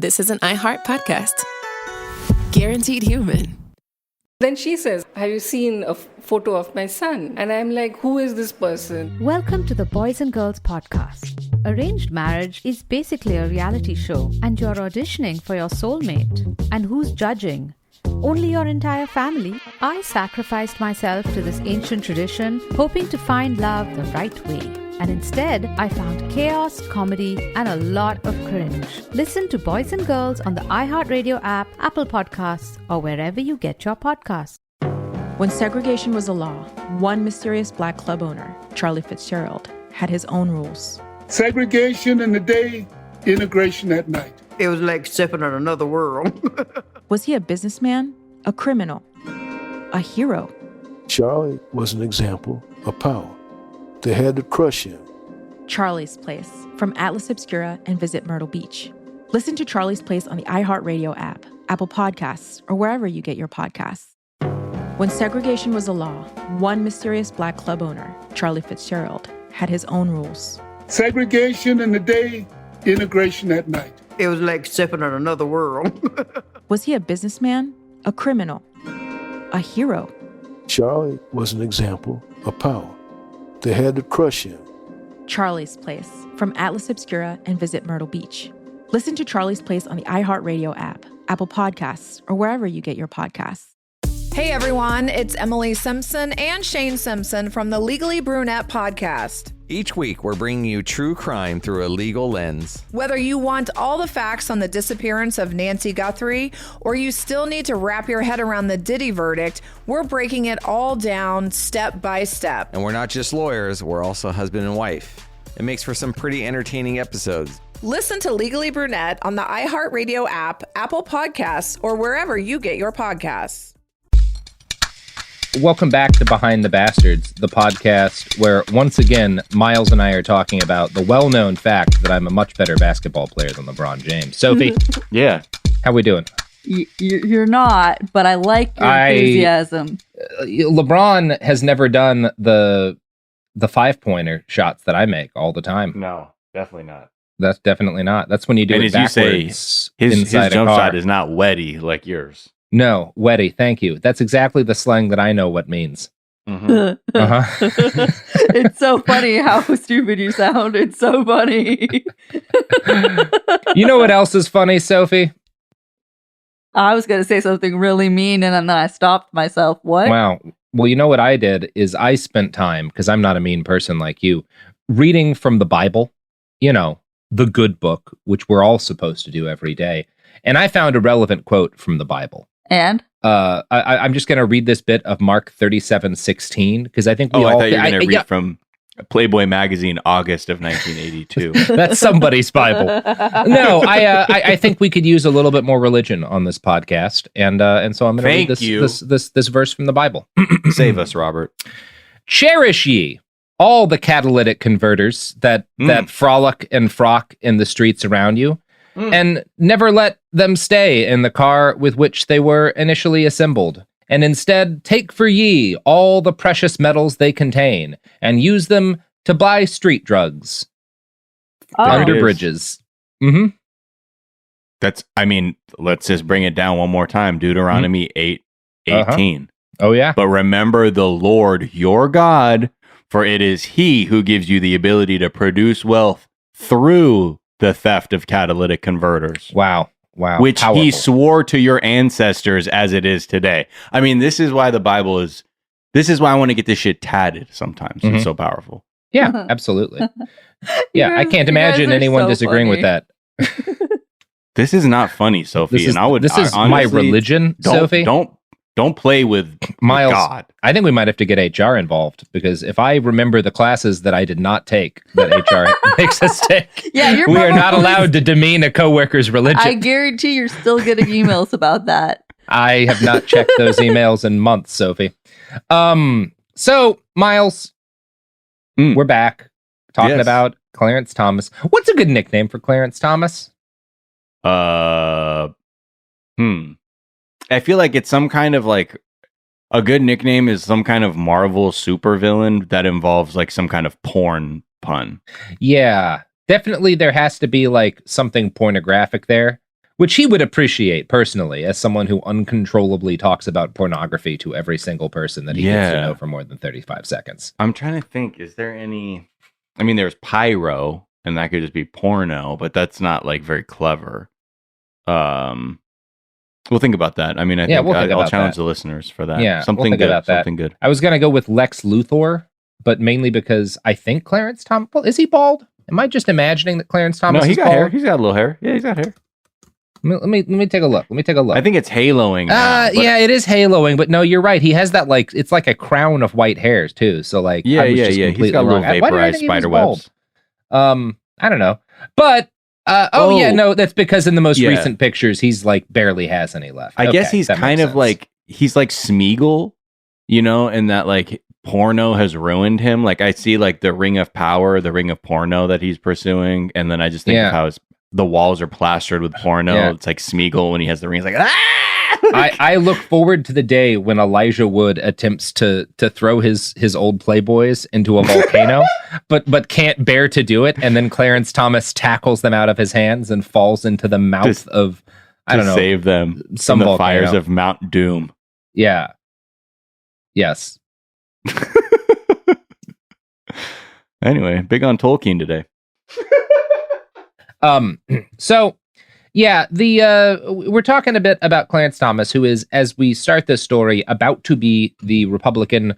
This is an iHeart podcast. Guaranteed human. Then she says, have you seen a photo of my son? And I'm like, who is this person? Welcome to the Boys and Girls Podcast. Arranged marriage is basically a reality show, and you're auditioning for your soulmate. And who's judging? Only your entire family? I sacrificed myself to this ancient tradition, hoping to find love the right way. And instead, I found chaos, comedy, and a lot of cringe. Listen to Boys and Girls on the iHeartRadio app, Apple Podcasts, or wherever you get your podcasts. When segregation was a law, one mysterious black club owner, Charlie Fitzgerald, had his own rules. Segregation in the day, integration at night. It was like stepping on another world. Was he a businessman, a criminal, a hero? Charlie was an example of power. They had to crush him. Charlie's Place, from Atlas Obscura and Visit Myrtle Beach. Listen to Charlie's Place on the iHeartRadio app, Apple Podcasts, or wherever you get your podcasts. When segregation was a law, one mysterious black club owner, Charlie Fitzgerald, had his own rules. Segregation in the day, integration at night. It was like stepping on another world. Was he a businessman, a criminal, a hero? Charlie was an example of power. They had to crush him. Charlie's Place, from Atlas Obscura and Visit Myrtle Beach. Listen to Charlie's Place on the iHeartRadio app, Apple Podcasts, or wherever you get your podcasts. Hey everyone, it's Emily Simpson and Shane Simpson from the Legally Brunette podcast. Each week, we're bringing you true crime through a legal lens. Whether you want all the facts on the disappearance of Nancy Guthrie, or you still need to wrap your head around the Diddy verdict, we're breaking it all down step by step. And we're not just lawyers, we're also husband and wife. It makes for some pretty entertaining episodes. Listen to Legally Brunette on the iHeartRadio app, Apple Podcasts, or wherever you get your podcasts. Welcome back to Behind the Bastards, the podcast where, once again, Miles and I are talking about the well-known fact that I'm a much better basketball player than LeBron James. Sophie? Yeah. How we doing? You're not, but I like your enthusiasm. LeBron has never done the five-pointer shots that I make all the time. No, definitely not. That's definitely not. That's when you do it backwards. You say, his jump shot is not wetty like yours. No, wetty, thank you. That's exactly the slang that I know what means. Mm-hmm. It's so funny how stupid you sound. It's so funny. You know what else is funny, Sophie? I was going to say something really mean and then I stopped myself. What? Wow. Well, you know what I did is I spent time, because I'm not a mean person like you, reading from the Bible, you know, the good book, which we're all supposed to do every day. And I found a relevant quote from the Bible. And? I'm just going to read this bit of Mark 37:16, because I think we all... I thought you were going to read from Playboy magazine, August of 1982. That's somebody's Bible. No, I think we could use a little bit more religion on this podcast, and so I'm going to read this verse from the Bible. Save us, Robert. Cherish ye all the catalytic converters that frolic and frock in the streets around you, and never let them stay in the car with which they were initially assembled. And instead, take for ye all the precious metals they contain, and use them to buy street drugs under bridges. Mm-hmm. Let's just bring it down one more time. Deuteronomy 8:18. Oh, yeah. But remember the Lord your God, for it is he who gives you the ability to produce wealth through the theft of catalytic converters. Wow. Which Powerful. He swore to your ancestors as it is today. I mean, this is why the Bible is... This is why I want to get this shit tatted sometimes. Mm-hmm. It's so powerful. Yeah, absolutely. Yeah, I can't imagine anyone disagreeing with that. This is not funny, Sophie. This is honestly, my religion, Sophie. Don't play with Miles. God. I think we might have to get HR involved, because if I remember the classes that I did not take that HR makes us take, we are not allowed to demean a coworker's religion. I guarantee you're still getting emails about that. I have not checked those emails in months, Sophie. So, Miles, we're back talking about Clarence Thomas. What's a good nickname for Clarence Thomas? I feel like it's some kind of like a good nickname is some kind of Marvel supervillain that involves like some kind of porn pun. Yeah, definitely there has to be like something pornographic there. which he would appreciate personally as someone who uncontrollably talks about pornography to every single person that he gets to know for more than 35 seconds. I'm trying to think, is there any... I mean, there's pyro, and that could just be porno, but that's not like very clever. We'll think about that. I mean, I think I'll challenge the listeners for that. Yeah, something we'll think good. about that. Something good. I was gonna go with Lex Luthor, but mainly because I think Clarence Thomas. Well, is he bald? Am I just imagining that Clarence Thomas? No, he is got bald? hair. He's got a little hair. Yeah, he's got hair. Let me take a look. I think it's haloing. Now, yeah, it is haloing, but no, you're right. He has that it's like a crown of white hairs too. So like, yeah. He's got little vaporized spider webs. I don't know, but no, that's because in the most recent pictures, he's like barely has any left. I guess he's kind of like Smeagol, and that like porno has ruined him. Like I see like the Ring of Power, the Ring of Porno that he's pursuing, and then I just think of how the walls are plastered with porno. Yeah. It's like Smeagol when he has the ring. He's like, I look forward to the day when Elijah Wood attempts to throw his old Playboys into a volcano, but can't bear to do it, and then Clarence Thomas tackles them out of his hands and falls into the mouth of save them some from the volcano. Fires of Mount Doom. Yeah. Yes. Anyway, big on Tolkien today. So yeah, we're talking a bit about Clarence Thomas, who is, as we start this story, about to be the Republican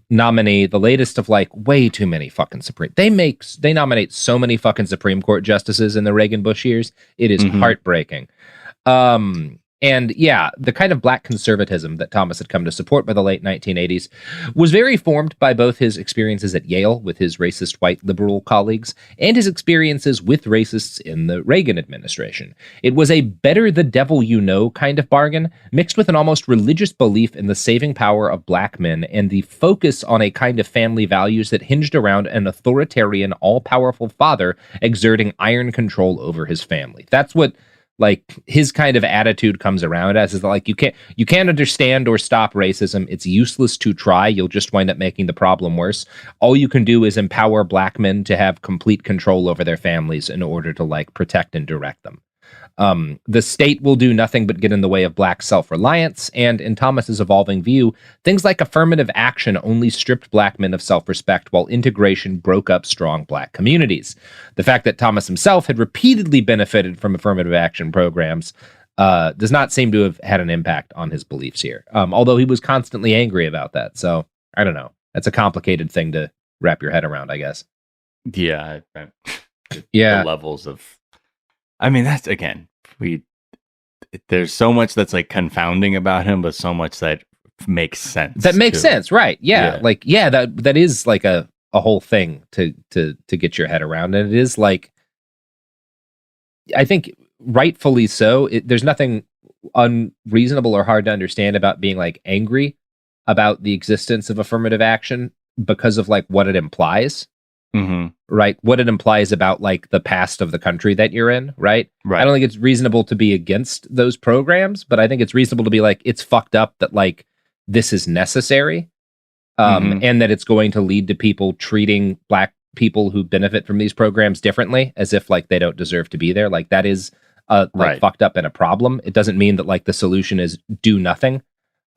nominee, the latest of like way too many fucking they nominate so many fucking Supreme Court justices in the Reagan Bush years. It is heartbreaking. And yeah, the kind of black conservatism that Thomas had come to support by the late 1980s was very formed by both his experiences at Yale with his racist white liberal colleagues and his experiences with racists in the Reagan administration. It was a better the devil you know kind of bargain, mixed with an almost religious belief in the saving power of black men and the focus on a kind of family values that hinged around an authoritarian, all-powerful father exerting iron control over his family. That's what like his kind of attitude comes around as, is like you can't understand or stop racism. It's useless to try. You'll just wind up making the problem worse. All you can do is empower black men to have complete control over their families in order to like protect and direct them. The state will do nothing but get in the way of black self-reliance, and in Thomas's evolving view, things like affirmative action only stripped black men of self-respect, while integration broke up strong black communities. The fact that Thomas himself had repeatedly benefited from affirmative action programs does not seem to have had an impact on his beliefs here, although he was constantly angry about that. So, I don't know. That's a complicated thing to wrap your head around, I guess. Yeah. Yeah. The levels of... I mean, that's, again... there's so much that's like confounding about him, but so much that makes sense. That makes sense, right? Yeah. Like, yeah, that is like a whole thing to get your head around. And it is like, I think rightfully so. There's nothing unreasonable or hard to understand about being like angry about the existence of affirmative action because of like what it implies. Right, what it implies about like the past of the country that you're in, right? I don't think it's reasonable to be against those programs, but I think it's reasonable to be like, it's fucked up that like this is necessary, and that it's going to lead to people treating black people who benefit from these programs differently, as if like they don't deserve to be there. Like that is fucked up and a problem. It doesn't mean that like the solution is do nothing.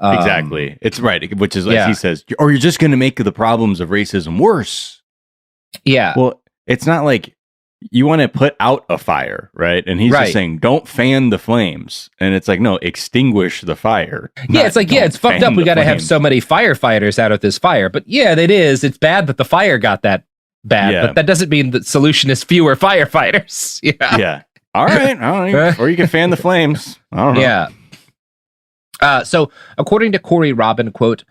Exactly, it's right, which is like he says, or you're just going to make the problems of racism worse. Yeah. Well, it's not like you want to put out a fire, right? And he's just saying, don't fan the flames. And it's like, no, extinguish the fire. Yeah, it's like, yeah, it's fucked up. We got to have so many firefighters out at this fire. But yeah, it is. It's bad that the fire got that bad. But that doesn't mean the solution is fewer firefighters. Yeah. All right. Or you can fan the flames. I don't know. Yeah. So, according to Corey Robin, quote,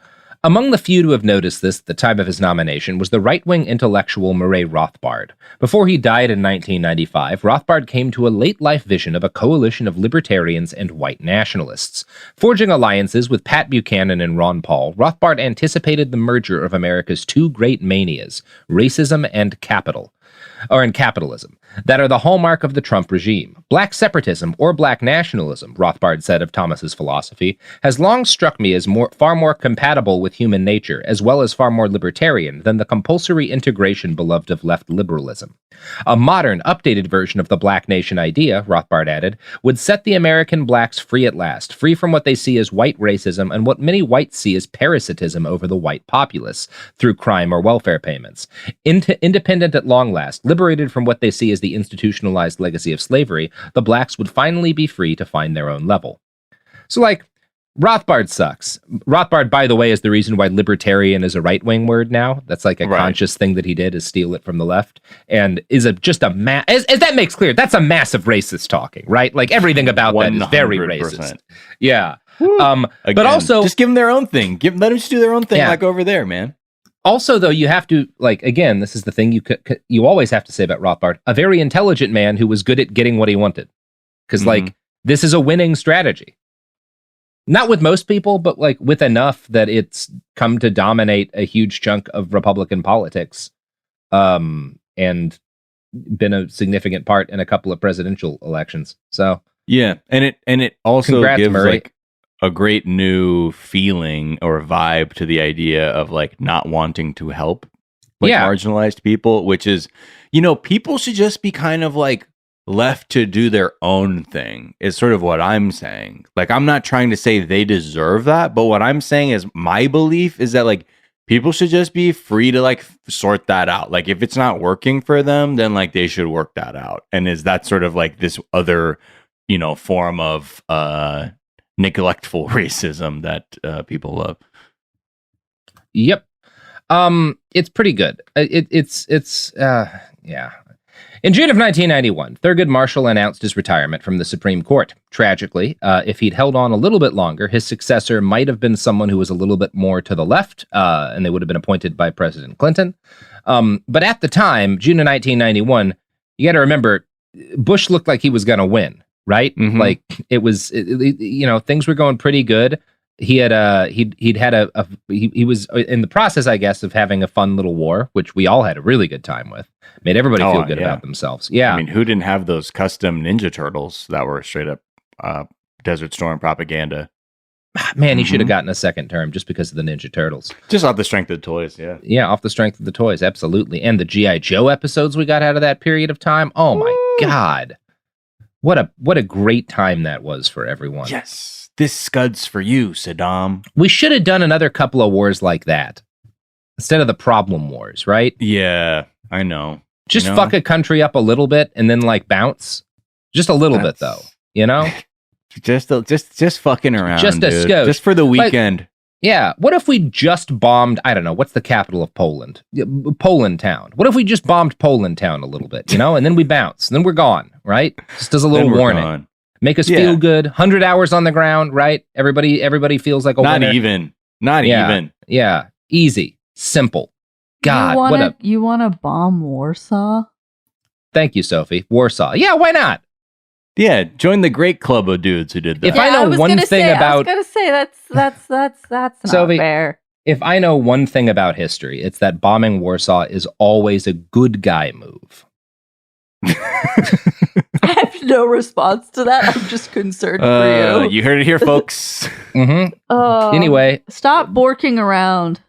among the few to have noticed this at the time of his nomination was the right-wing intellectual Murray Rothbard. Before he died in 1995, Rothbard came to a late-life vision of a coalition of libertarians and white nationalists. Forging alliances with Pat Buchanan and Ron Paul, Rothbard anticipated the merger of America's two great manias, racism and capital. or in capitalism, that are the hallmark of the Trump regime. Black separatism or black nationalism, Rothbard said of Thomas's philosophy, has long struck me as far more compatible with human nature, as well as far more libertarian than the compulsory integration beloved of left liberalism. A modern, updated version of the black nation idea, Rothbard added, would set the American blacks free at last, free from what they see as white racism and what many whites see as parasitism over the white populace, through crime or welfare payments. Independent at long last, liberated from what they see as the institutionalized legacy of slavery, the blacks would finally be free to find their own level. So, like, Rothbard sucks. Rothbard, by the way, is the reason why libertarian is a right-wing word now. That's like a conscious thing that he did, is steal it from the left, and is as that makes clear, that's a massive racist talking, right? Like, everything about 100%. That is very racist. Yeah. But also, just give them their own thing. Let them just do their own thing, like over there, man. Also, though, you have to, like, again, this is the thing you always have to say about Rothbard, a very intelligent man who was good at getting what he wanted. Because, like, this is a winning strategy. Not with most people, but, like, with enough that it's come to dominate a huge chunk of Republican politics, and been a significant part in a couple of presidential elections. So yeah, and it also gives, Murray. like, a great new feeling or vibe to the idea of, like, not wanting to help, like, marginalized people, which is, people should just be kind of, like, left to do their own thing, is sort of what I'm saying. Like, I'm not trying to say they deserve that, but what I'm saying is my belief is that, like, people should just be free to, like, sort that out. Like, if it's not working for them, then, like, they should work that out. And is that sort of, like, this other, form of neglectful racism that people love? Yep. It's pretty good. Yeah. In June of 1991, Thurgood Marshall announced his retirement from the Supreme Court. Tragically, if he'd held on a little bit longer, his successor might have been someone who was a little bit more to the left, and they would have been appointed by President Clinton. But at the time, June of 1991, you got to remember, Bush looked like he was going to win, right? Mm-hmm. Like, it was, things were going pretty good. He had he was in the process, I guess, of having a fun little war, which we all had a really good time with. Made everybody feel good about themselves. Yeah. I mean, who didn't have those custom Ninja Turtles that were straight up Desert Storm propaganda? Man, he should have gotten a second term just because of the Ninja Turtles. Just off the strength of the toys, yeah. Yeah, off the strength of the toys, absolutely. And the G.I. Joe episodes we got out of that period of time. Oh my God. What a great time that was for everyone. Yes. This Scud's for you, Saddam. We should have done another couple of wars like that instead of the problem wars, right? Yeah, I know. Just fuck a country up a little bit and then, like, bounce. Just a little bit, though. Just fucking around, just a skosh. Just for the weekend. Like, yeah. What if we just bombed, I don't know, what's the capital of Poland? Poland town. What if we just bombed Poland town a little bit, and then we bounce, and then we're gone, right? Just as a little warning. Gone. Make us feel good. 100 hours on the ground, right? Everybody feels like a winner. Not even. Yeah. Easy. Simple. God, you want to bomb Warsaw? Thank you, Sophie. Warsaw. Yeah, why not? Yeah, join the great club of dudes who did that. If I know one thing about, I was gonna say that's not Sophie, fair. If I know one thing about history, it's that bombing Warsaw is always a good guy move. I have no response to that. I'm just concerned for you. You heard it here, folks. Anyway, stop borking around.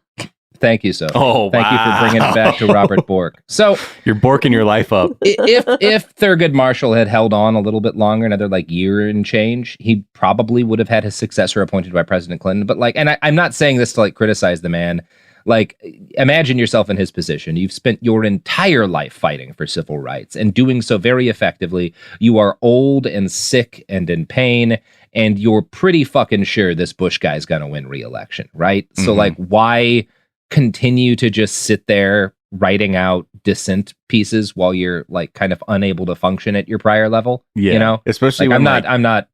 Thank you, Sophie. Oh, thank you for bringing it back to Robert Bork. So you're borking your life up. If Thurgood Marshall had held on a little bit longer, another like year and change, he probably would have had his successor appointed by President Clinton. But like, and I'm not saying this to like criticize the man. Like, imagine yourself in his position. You've spent your entire life fighting for civil rights and doing so very effectively. You are old and sick and in pain, and you're pretty fucking sure this Bush guy's gonna win re-election, right? So like, why continue to just sit there writing out dissent pieces while you're like kind of unable to function at your prior level? Yeah, especially like, when I'm not.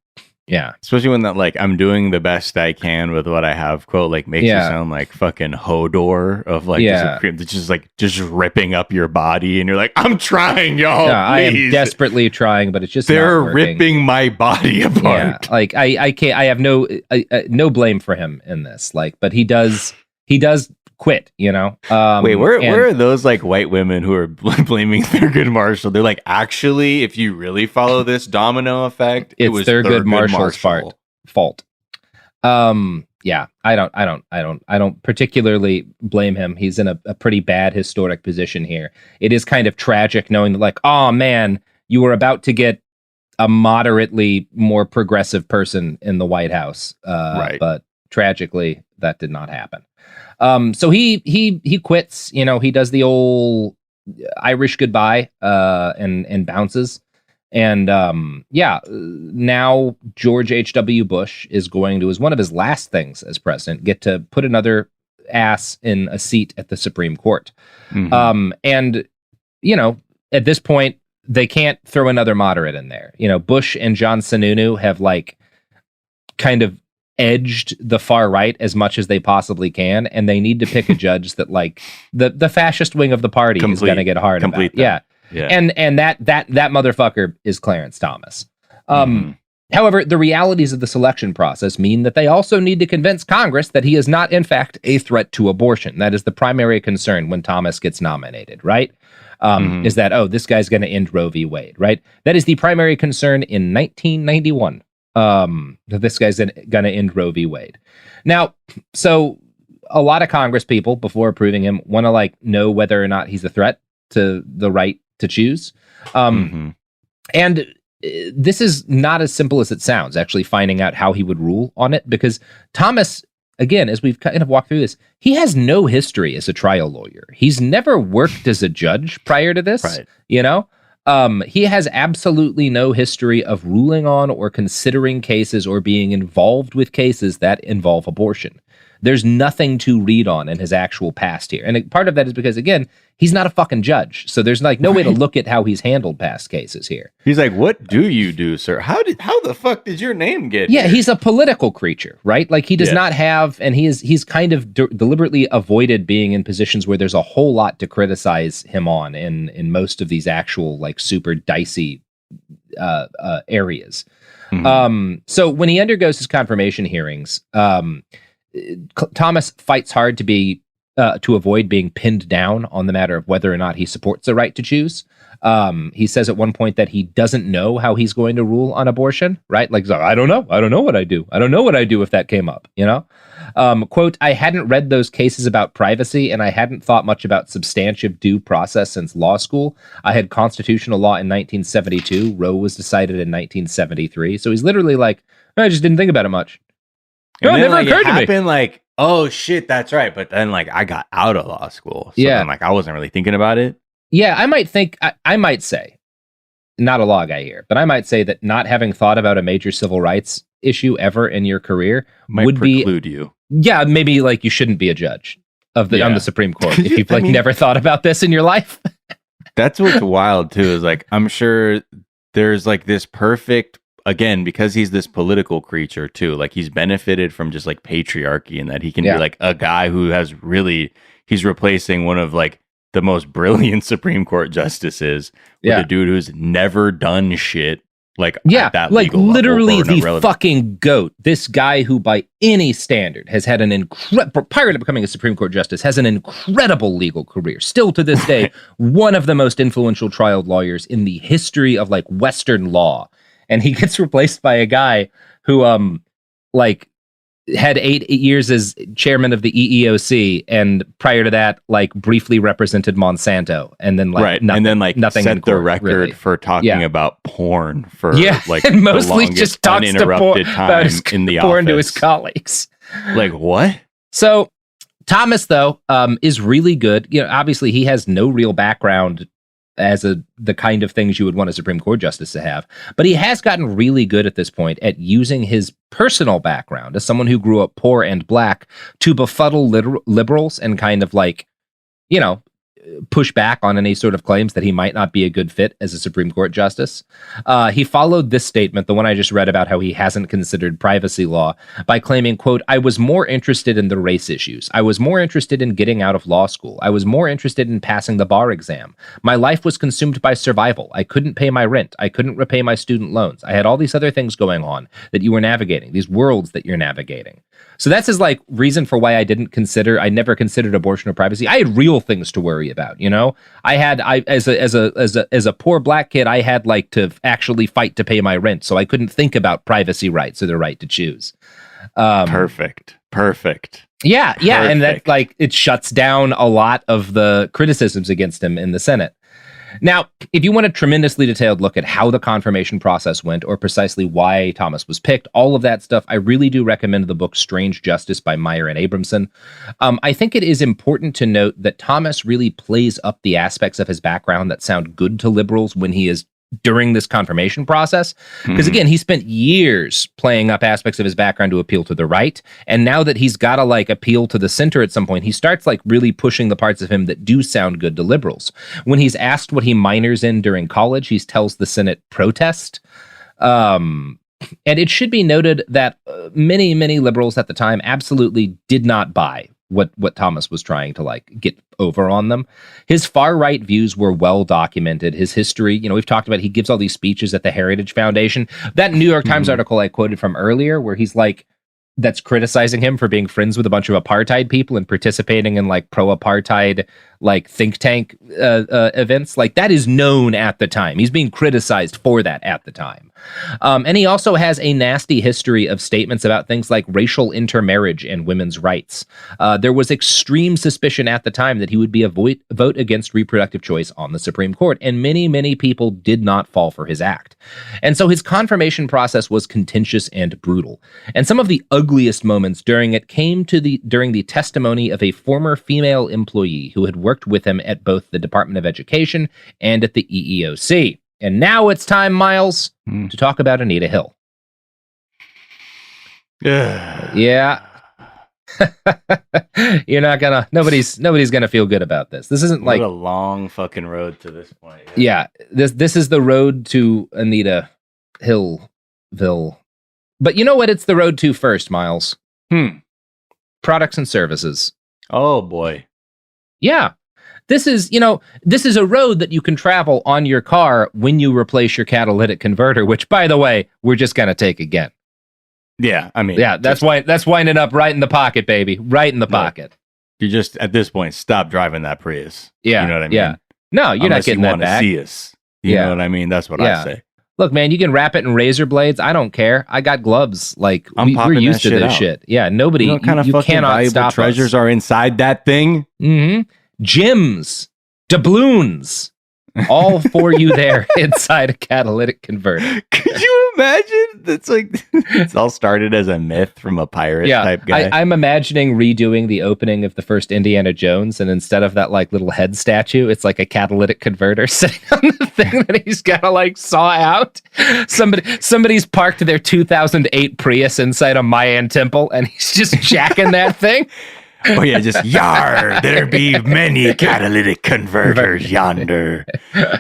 Yeah. Especially when that, like, I'm doing the best I can with what I have quote, like, makes you sound like fucking Hodor of, like, just ripping up your body. And you're like, I'm trying, y'all. Yeah, I am desperately trying, but it's just they're not ripping my body apart. Yeah, like, I can't, I have no blame for him in this. Like, but he does quit, you know? Wait, where are those like white women who are blaming Thurgood Marshall? They're like, actually, if you really follow this domino effect, it was Thurgood Marshall's fault. Yeah, I don't particularly blame him. He's in a pretty bad historic position here. It is kind of tragic knowing that, like, oh man, you were about to get a moderately more progressive person in the White House. Right. But tragically, that did not happen. So he quits. You know, he does the old Irish goodbye and bounces. And now George H.W. Bush is going to, as one of his last things as president, get to put another ass in a seat at the Supreme Court. Mm-hmm. And, you know, at this point, they can't throw another moderate in there. You know, Bush and John Sununu have like kind of edged the far right as much as they possibly can, and they need to pick a judge that like the fascist wing of the party is going to get hard about. Yeah. And that motherfucker is Clarence Thomas. However, the realities of the selection process mean that they also need to convince Congress that he is not, in fact, a threat to abortion. That is the primary concern when Thomas gets nominated, right? Is that, oh, this guy's going to end Roe v. Wade, right? That is the primary concern in 1991, that this guy's going to end Roe v. Wade. Now, so a lot of Congress people, before approving him, want to like know whether or not he's a threat to the right to choose. And this is not as simple as it sounds, actually finding out how he would rule on it, because Thomas, again, as we've kind of walked through this, he has no history as a trial lawyer. He's never worked as a judge prior to this, right. You know? He has absolutely no history of ruling on or considering cases or being involved with cases that involve abortion. There's nothing to read on in his actual past here. And part of that is because, again, he's not a fucking judge. So there's like no way to look at how he's handled past cases here. He's like, what do you do, sir? How the fuck did your name get here? He's a political creature, right? Like he does not have, and he's kind of deliberately avoided being in positions where there's a whole lot to criticize him on in most of these actual like super dicey areas. So when he undergoes his confirmation hearings, Thomas fights hard to avoid being pinned down on the matter of whether or not he supports the right to choose. He says at one point that he doesn't know how he's going to rule on abortion, right? Like, I don't know. I don't know what I do. I don't know what I do if that came up, you know? Quote, I hadn't read those cases about privacy, and I hadn't thought much about substantive due process since law school. I had constitutional law in 1972. Roe was decided in 1973. So he's literally like, I just didn't think about it much. No, it never occurred to me. Like, oh shit, that's right. But then like I got out of law school. So then, like I wasn't really thinking about it. Yeah, I might say, not a law guy here, but I might say that not having thought about a major civil rights issue ever in your career would preclude you. Yeah, maybe like you shouldn't be a judge on the Supreme Court if you've like never thought about this in your life. That's what's wild too, is like I'm sure there's like this perfect, again, because he's this political creature too, like he's benefited from just like patriarchy, and that he can be like a guy who has he's replacing one of like the most brilliant Supreme Court justices with a dude who's never done shit like at that like legal literally the fucking goat. This guy who by any standard has had an incredible, prior to becoming a Supreme Court justice, has an incredible legal career. Still to this day, one of the most influential trial lawyers in the history of like Western law. And he gets replaced by a guy who, like, had 8 years as chairman of the EEOC, and prior to that, like, briefly represented Monsanto, and then like, nothing set the record for talking about porn for like and mostly just talks uninterrupted time in the porn office to his colleagues. Like what? So Thomas, though, is really good. You know, obviously he has no real background as the kind of things you would want a Supreme Court justice to have. But he has gotten really good at this point at using his personal background as someone who grew up poor and black to befuddle liberals and kind of like, you know, push back on any sort of claims that he might not be a good fit as a Supreme Court justice. He followed this statement, the one I just read about how he hasn't considered privacy law, by claiming, quote, "I was more interested in the race issues. I was more interested in getting out of law school. I was more interested in passing the bar exam. My life was consumed by survival. I couldn't pay my rent. I couldn't repay my student loans. I had all these other things going on that you were navigating, these worlds that you're navigating." So that's his like reason for why I never considered abortion or privacy. I had real things to worry about, you know. As a poor black kid, I had like to actually fight to pay my rent, so I couldn't think about privacy rights or the right to choose. Perfect. Yeah, and that like it shuts down a lot of the criticisms against him in the Senate. Now, if you want a tremendously detailed look at how the confirmation process went or precisely why Thomas was picked, all of that stuff, I really do recommend the book Strange Justice by Meyer and Abramson. I think it is important to note that Thomas really plays up the aspects of his background that sound good to liberals when he is during this confirmation process. Because again, he spent years playing up aspects of his background to appeal to the right. And now that he's got to like appeal to the center at some point, he starts like really pushing the parts of him that do sound good to liberals. When he's asked what he minors in during college, he tells the Senate protest. And it should be noted that many, many liberals at the time absolutely did not buy what Thomas was trying to like get over on them. His far right views were well documented. His history, you know, we've talked about, he gives all these speeches at the Heritage Foundation. That New York Times article I quoted from earlier, where he's like, that's criticizing him for being friends with a bunch of apartheid people and participating in like pro-apartheid like think tank events, like that is known at the time. He's being criticized for that at the time. And he also has a nasty history of statements about things like racial intermarriage and women's rights. There was extreme suspicion at the time that he would be a vote against reproductive choice on the Supreme Court, and many, many people did not fall for his act. And so his confirmation process was contentious and brutal. And some of the ugliest moments during it came during the testimony of a former female employee who had worked with him at both the Department of Education and at the EEOC. And now it's time, Miles, to talk about Anita Hill. Yeah. You're not gonna, nobody's gonna feel good about this. This isn't like a long fucking road to this point. Yeah. This is the road to Anita Hillville. But you know what it's the road to first, Miles? Products and services. Oh boy. Yeah. This is a road that you can travel on your car when you replace your catalytic converter, which, by the way, we're just going to take again. Yeah, I mean... Yeah, that's winding up right in the pocket, baby. Right in the pocket. You just, at this point, stop driving that Prius. Yeah. You know what I mean? Yeah. No, you're not getting that back. Unless you want to see us. You know what I mean? That's what I say. Look, man, you can wrap it in razor blades. I don't care. I got gloves. Like, we're used to this shit. Yeah, nobody... You know what kind of fucking valuable treasures are inside that thing? Mm-hmm. Gems, doubloons, all for you there inside a catalytic converter. Could you imagine? It's like it's all started as a myth from a pirate type guy. I'm imagining redoing the opening of the first Indiana Jones, and instead of that like little head statue, it's like a catalytic converter sitting on the thing that he's gotta like saw out. Somebody's parked their 2008 Prius inside a Mayan temple, and he's just jacking that thing. Oh yeah, just yar, there be many catalytic converters yonder.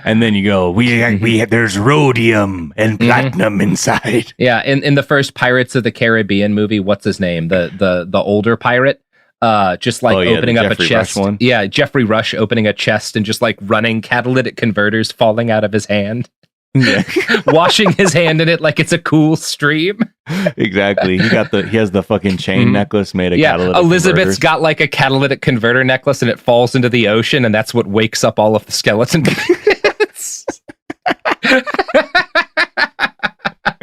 And then you go, we there's rhodium and platinum inside. Yeah, in the first Pirates of the Caribbean movie, what's his name? The older pirate, just like opening up a chest. Yeah, Jeffrey Rush opening a chest and just like running catalytic converters falling out of his hand. Yeah. Washing his hand in it like it's a cool stream. Exactly. He has the fucking chain necklace made of catalytic Elizabeth's converters. got like a catalytic converter necklace and it falls into the ocean, and that's what wakes up all of the skeleton pirates.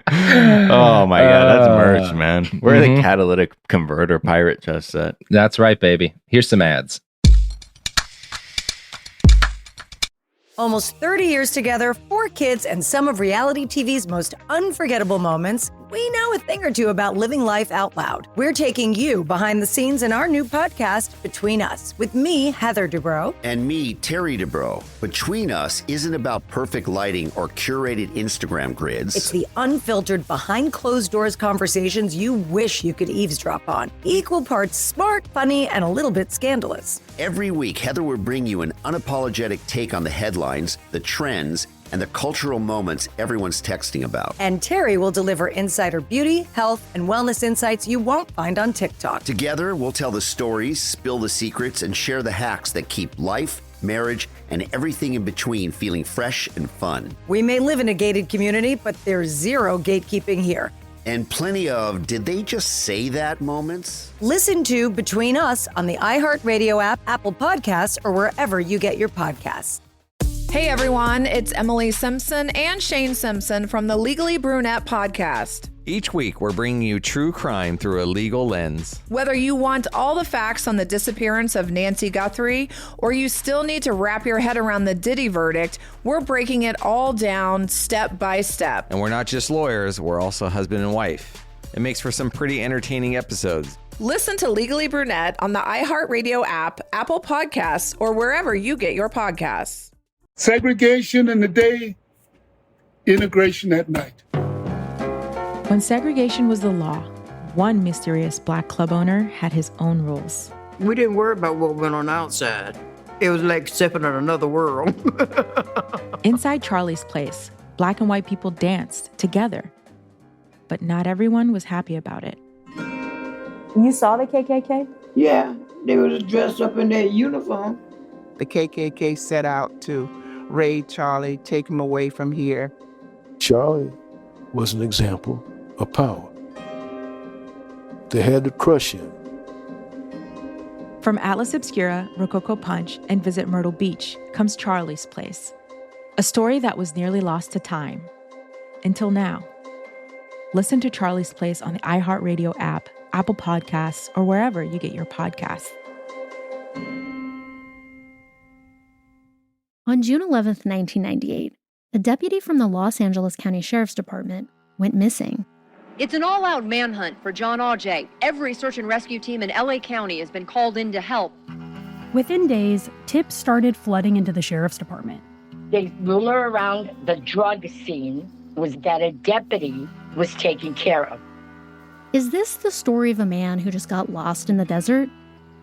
Oh my god, that's merch, man. Where are the catalytic converter pirate chest set? That's right, baby. Here's some ads. Almost 30 years together, 4 kids, and some of reality TV's most unforgettable moments. we know a thing or two about living life out loud. We're taking you behind the scenes in our new podcast, Between Us, with me, Heather Dubrow. And me, Terry Dubrow. Between Us isn't about perfect lighting or curated Instagram grids. It's the unfiltered, behind closed doors conversations you wish you could eavesdrop on. Equal parts smart, funny, and a little bit scandalous. Every week, Heather will bring you an unapologetic take on the headlines, the trends, and the cultural moments everyone's texting about. And Terry will deliver insider beauty, health, and wellness insights you won't find on TikTok. Together, we'll tell the stories, spill the secrets, and share the hacks that keep life, marriage, and everything in between feeling fresh and fun. We may live in a gated community, but there's zero gatekeeping here. And plenty of did they just say that moments? Listen to Between Us on the iHeartRadio app, Apple Podcasts, or wherever you get your podcasts. Hey everyone, it's Emily Simpson and Shane Simpson from the Legally Brunette podcast. Each week, we're bringing you true crime through a legal lens. Whether you want all the facts on the disappearance of Nancy Guthrie, or you still need to wrap your head around the Diddy verdict, we're breaking it all down step by step. And we're not just lawyers, we're also husband and wife. It makes for some pretty entertaining episodes. Listen to Legally Brunette on the iHeartRadio app, Apple Podcasts, or wherever you get your podcasts. Segregation in the day, integration at night. When segregation was the law, one mysterious black club owner had his own rules. We didn't worry about what went on outside. It was like stepping in another world. Inside Charlie's place, black and white people danced together. But not everyone was happy about it. You saw the KKK? Yeah, they was dressed up in their uniform. The KKK set out to raid Charlie, take him away from here. Charlie was an example of power. They had to crush him. From Atlas Obscura, Rococo Punch, and Visit Myrtle Beach comes Charlie's Place, a story that was nearly lost to time. Until now. Listen to Charlie's Place on the iHeartRadio app, Apple Podcasts, or wherever you get your podcasts. On June 11th, 1998, a deputy from the Los Angeles County Sheriff's Department went missing. It's an all-out manhunt for John Auget. Every search and rescue team in LA County has been called in to help. Within days, tips started flooding into the Sheriff's Department. The rumor around the drug scene was that a deputy was taken care of. Is this the story of a man who just got lost in the desert?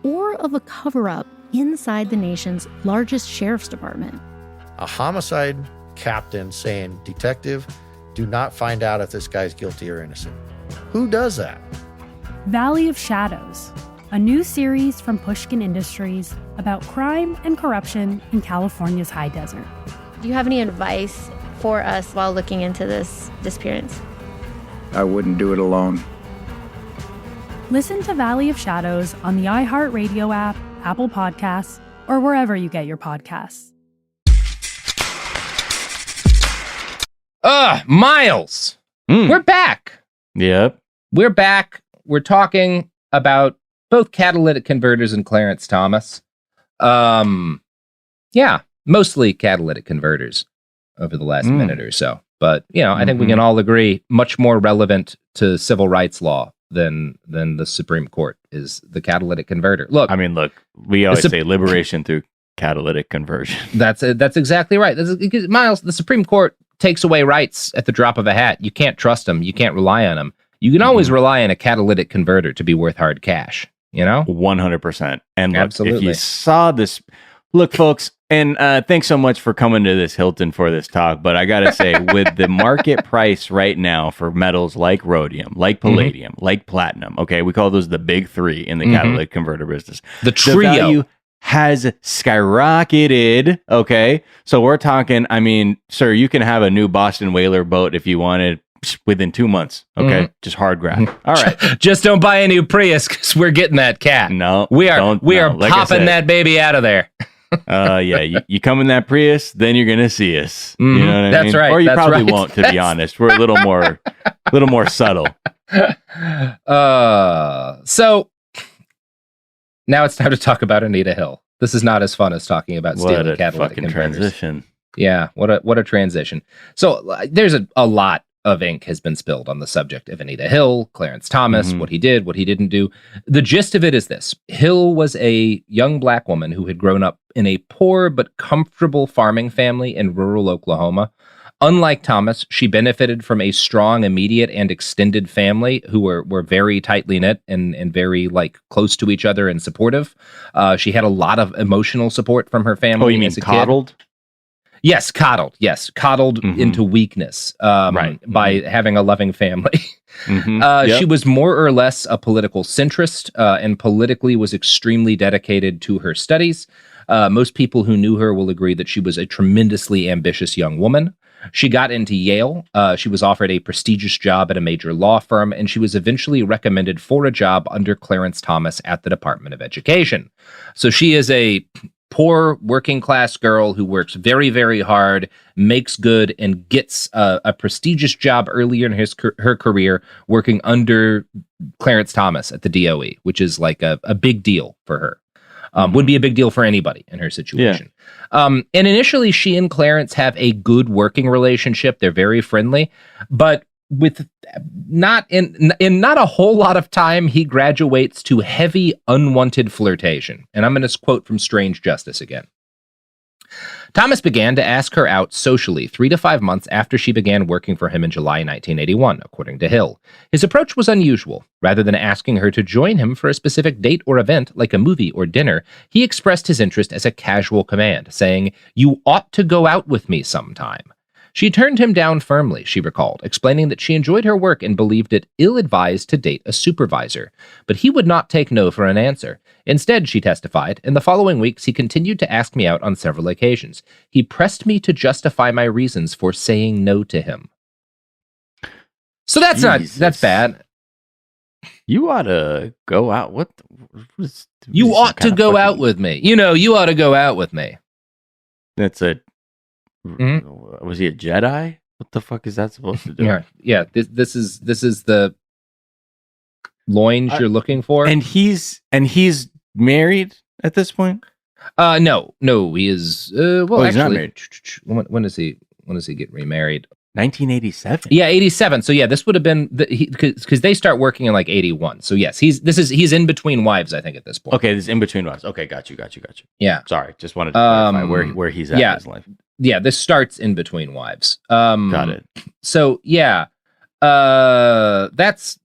Or of a cover-up inside the nation's largest sheriff's department? A homicide captain saying, "Detective, do not find out if this guy's guilty or innocent." Who does that? Valley of Shadows, a new series from Pushkin Industries about crime and corruption in California's high desert. Do you have any advice for us while looking into this disappearance? I wouldn't do it alone. Listen to Valley of Shadows on the iHeartRadio app, Apple Podcasts, or wherever you get your podcasts. Miles, we're back. Yep. We're back. We're talking about both catalytic converters and Clarence Thomas. Yeah, mostly catalytic converters over the last minute or so. But, you know, I think we can all agree much more relevant to civil rights law than the Supreme Court is the catalytic converter. Look, we always say liberation through catalytic conversion. That's exactly right. Miles, the Supreme Court takes away rights at the drop of a hat. You can't trust them. You can't rely on them. You can always rely on a catalytic converter to be worth hard cash, you know? 100%. And look, absolutely. If you saw this, look, folks, and thanks so much for coming to this Hilton for this talk. But I got to say, with the market price right now for metals like rhodium, like palladium, like platinum, okay, we call those the big three in the catalytic converter business. The trio. The value has skyrocketed, okay? So we're talking, I mean, sir, you can have a new Boston Whaler boat if you wanted within 2 months, okay? Just hard grab. All right. Just don't buy a new Prius because we're getting that cat. No. We are like popping that baby out of there. Yeah, you come in that Prius, then you're gonna see us. You know what I mean? That's right. Or you probably won't, to be honest. We're a little more subtle. So now it's time to talk about Anita Hill. This is not as fun as talking about stealing catalytic converters. Transition. Yeah, what a transition. So there's a lot of ink has been spilled on the subject of Anita Hill, Clarence Thomas, what he did, what he didn't do. The gist of it is this. Hill was a young black woman who had grown up in a poor but comfortable farming family in rural Oklahoma. Unlike Thomas, she benefited from a strong, immediate, and extended family who were very tightly knit and very like close to each other and supportive. She had a lot of emotional support from her family. Oh, you mean as a coddled? Kid. Yes, coddled. Yes, coddled into weakness by having a loving family. She was more or less a political centrist and politically was extremely dedicated to her studies. Most people who knew her will agree that she was a tremendously ambitious young woman. She got into Yale. She was offered a prestigious job at a major law firm, and she was eventually recommended for a job under Clarence Thomas at the Department of Education. So she is a poor working class girl who works very, very hard, makes good, and gets a prestigious job earlier in her career working under Clarence Thomas at the DOE, which is like a big deal for her. Would be a big deal for anybody in her situation. And initially, she and Clarence have a good working relationship. They're very friendly, but with not a whole lot of time, he graduates to heavy, unwanted flirtation. And I'm going to quote from Strange Justice again. Thomas began to ask her out socially 3 to 5 months after she began working for him in July 1981, according to Hill. His approach was unusual. Rather than asking her to join him for a specific date or event, like a movie or dinner, he expressed his interest as a casual command, saying, "You ought to go out with me sometime." She turned him down firmly, she recalled, explaining that she enjoyed her work and believed it ill-advised to date a supervisor. But he would not take no for an answer. Instead, she testified, in the following weeks he continued to ask me out on several occasions. He pressed me to justify my reasons for saying no to him. So that's bad. You ought to go out. You ought to go out with me. You ought to go out with me. That's a... Was he a Jedi? What the fuck is that supposed to do? Yeah. This is the loins you're looking for, and he's married at this point. No, he is. Well, he's actually, not married. When does he get remarried? 1987. Yeah, 87. So yeah, this would have been because they start working in like 81. So yes, he's in between wives, I think, at this point. Okay, this is in between wives. Okay, got you. Yeah, sorry, just wanted to clarify where he's at in his life. Yeah, this starts in between wives. Got it. So yeah, that's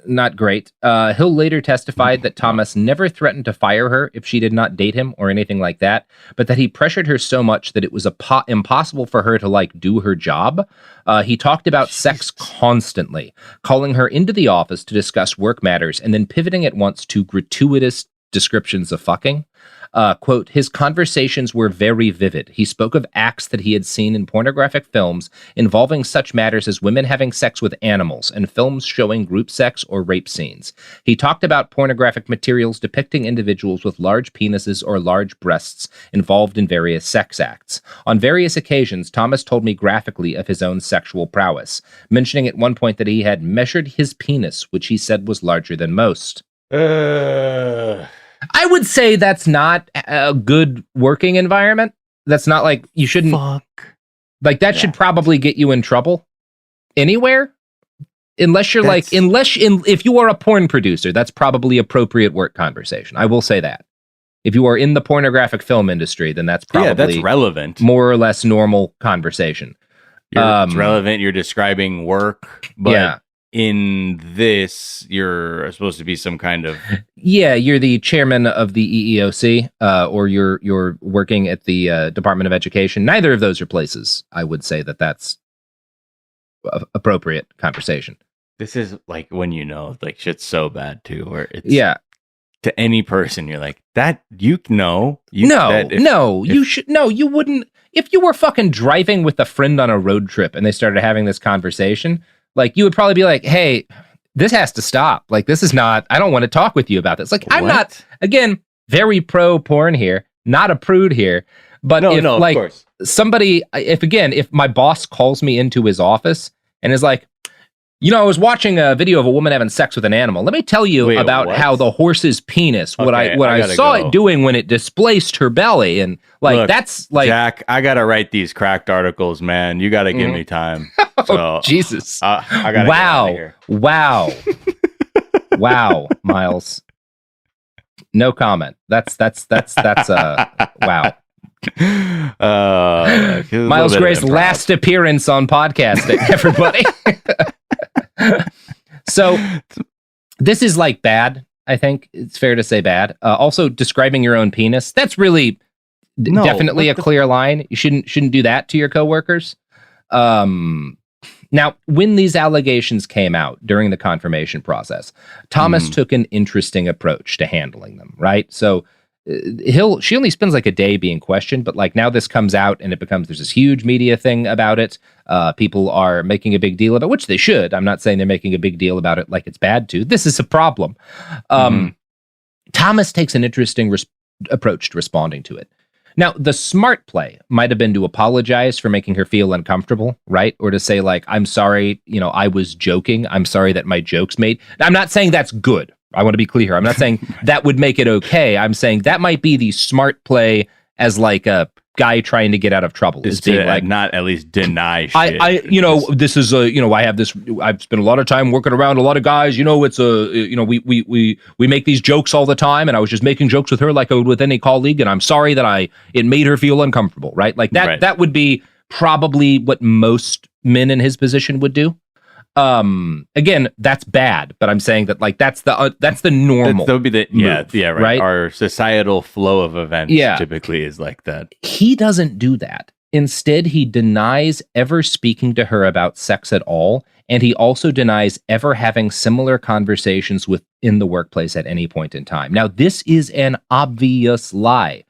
not great. Hill later testified that Thomas never threatened to fire her if she did not date him or anything like that, but that he pressured her so much that it was impossible for her to do her job. He talked about sex constantly, calling her into the office to discuss work matters and then pivoting at once to gratuitous descriptions of fucking. Quote, his conversations were very vivid. He spoke of acts that he had seen in pornographic films involving such matters as women having sex with animals and films showing group sex or rape scenes. He talked about pornographic materials depicting individuals with large penises or large breasts involved in various sex acts. On various occasions, Thomas told me graphically of his own sexual prowess, mentioning at one point that he had measured his penis, which he said was larger than most. I would say that's not a good working environment. That's not like you shouldn't. Like that should probably get you in trouble anywhere, unless you're if you are a porn producer, that's probably appropriate work conversation. I will say that. If you are in the pornographic film industry, then that's probably that's relevant, more or less normal conversation. It's relevant. You're describing work, but in this, you're supposed to be some kind of... Yeah, you're the chairman of the EEOC, or you're working at the Department of Education. Neither of those are places I would say that's appropriate conversation. This is like when shit's so bad too, where it's... Yeah. To any person, you're like, that, you wouldn't... If you were fucking driving with a friend on a road trip and they started having this conversation... you would probably be like, hey, this has to stop. This is not, I don't want to talk with you about this. I'm not, again, very pro porn here, not a prude here. But of course. If my boss calls me into his office and is like, I was watching a video of a woman having sex with an animal. Let me tell you about how the horse's penis, what I saw it doing when it displaced her belly. And Jack, I got to write these cracked articles, man. You got to give me time. Oh, Jesus. I gotta get out of here. Wow, Miles. No comment. That's wow. Miles Gray's last appearance on podcasting, everybody. So this is like bad. I think it's fair to say bad. Also, describing your own penis. That's really definitely a clear line. You shouldn't do that to your coworkers. Now, when these allegations came out during the confirmation process, Thomas took an interesting approach to handling them, right? So she only spends like a day being questioned, but like now this comes out and there's this huge media thing about it. People are making a big deal about, which they should. I'm not saying they're making a big deal about it like it's bad to. This is a problem. Thomas takes an interesting approach to responding to it. Now, the smart play might have been to apologize for making her feel uncomfortable, right? Or to say like, I'm sorry, I was joking. I'm sorry that my jokes made. I'm not saying that's good. I want to be clear. I'm not saying that would make it okay. I'm saying that might be the smart play as like a guy trying to get out of trouble. Is being like, not at least deny shit. This is I've spent a lot of time working around a lot of guys. It's we make these jokes all the time, and I was just making jokes with her like I would with any colleague, and I'm sorry that it made her feel uncomfortable, right? Like that, that would be probably what most men in his position would do. Again, that's bad, but I'm saying that like that's the normal. That would be the move, right. Our societal flow of events typically is like that. He doesn't do that. Instead, he denies ever speaking to her about sex at all, and he also denies ever having similar conversations within the workplace at any point in time. Now, this is an obvious lie.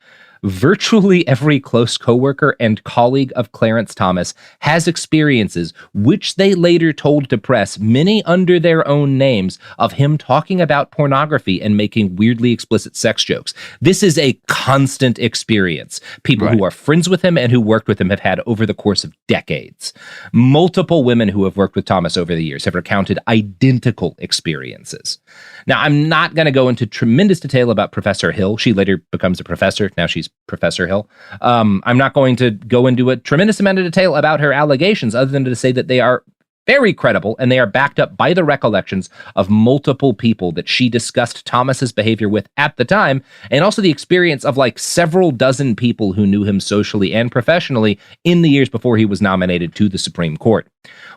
Virtually every close coworker and colleague of Clarence Thomas has experiences, which they later told to press, many under their own names, of him talking about pornography and making weirdly explicit sex jokes. This is a constant experience. People who are friends with him and who worked with him have had over the course of decades. Multiple women who have worked with Thomas over the years have recounted identical experiences. Now, I'm not going to go into tremendous detail about Professor Hill. She later becomes a professor. Now she's Professor Hill. I'm not going to go into a tremendous amount of detail about her allegations, other than to say that they are very credible, and they are backed up by the recollections of multiple people that she discussed Thomas's behavior with at the time, and also the experience of like several dozen people who knew him socially and professionally in the years before he was nominated to the Supreme Court.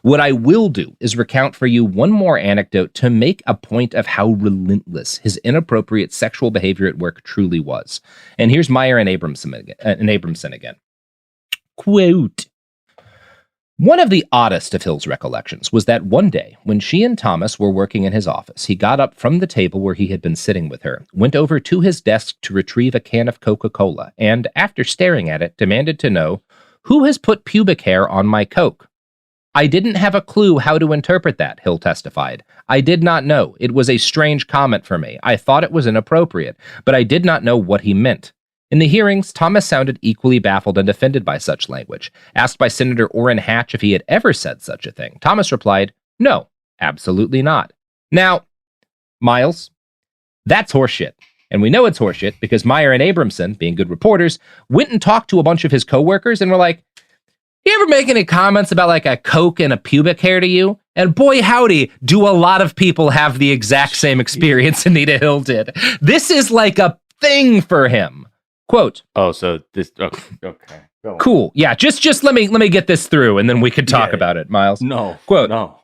What I will do is recount for you one more anecdote to make a point of how relentless his inappropriate sexual behavior at work truly was. And here's Meyer and Abramson again. Quote, "One of the oddest of Hill's recollections was that one day, when she and Thomas were working in his office, he got up from the table where he had been sitting with her, went over to his desk to retrieve a can of Coca-Cola, and, after staring at it, demanded to know, 'Who has put pubic hair on my Coke?' I didn't have a clue how to interpret that," Hill testified. "I did not know. It was a strange comment for me. I thought it was inappropriate, but I did not know what he meant." In the hearings, Thomas sounded equally baffled and offended by such language. Asked by Senator Orrin Hatch if he had ever said such a thing, Thomas replied, "No, absolutely not." Now, Miles, that's horseshit. And we know it's horseshit because Meyer and Abramson, being good reporters, went and talked to a bunch of his coworkers and were like, "You ever make any comments about like a Coke and a pubic hair to you?" And boy, howdy, do a lot of people have the exact same experience Anita Hill did. This is like a thing for him. Quote. Oh, so this, okay. Go on. Cool. Yeah, just let me get this through and then we could talk about it, Miles. No. Quote. No.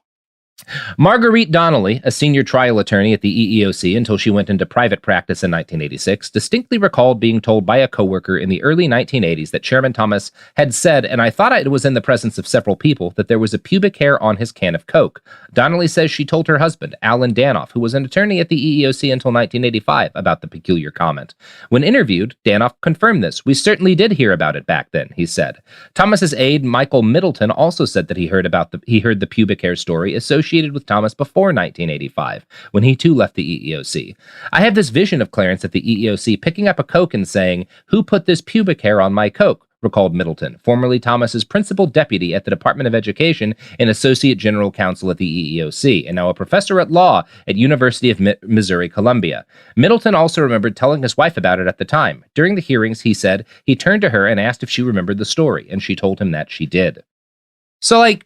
Marguerite Donnelly, a senior trial attorney at the EEOC until she went into private practice in 1986, distinctly recalled being told by a coworker in the early 1980s that Chairman Thomas had said, and I thought it was in the presence of several people, that there was a pubic hair on his can of Coke. Donnelly says she told her husband, Alan Danoff, who was an attorney at the EEOC until 1985, about the peculiar comment. When interviewed, Danoff confirmed this. "We certainly did hear about it back then," he said. Thomas's aide, Michael Middleton, also said that he heard the pubic hair story associated with Thomas before 1985, when he too left the EEOC. "I have this vision of Clarence at the EEOC picking up a Coke and saying, 'Who put this pubic hair on my Coke?'" recalled Middleton, formerly Thomas's principal deputy at the Department of Education and associate general counsel at the EEOC, and now a professor at law at University of Missouri-Columbia. Middleton also remembered telling his wife about it at the time. During the hearings, he said he turned to her and asked if she remembered the story, and she told him that she did. So, like,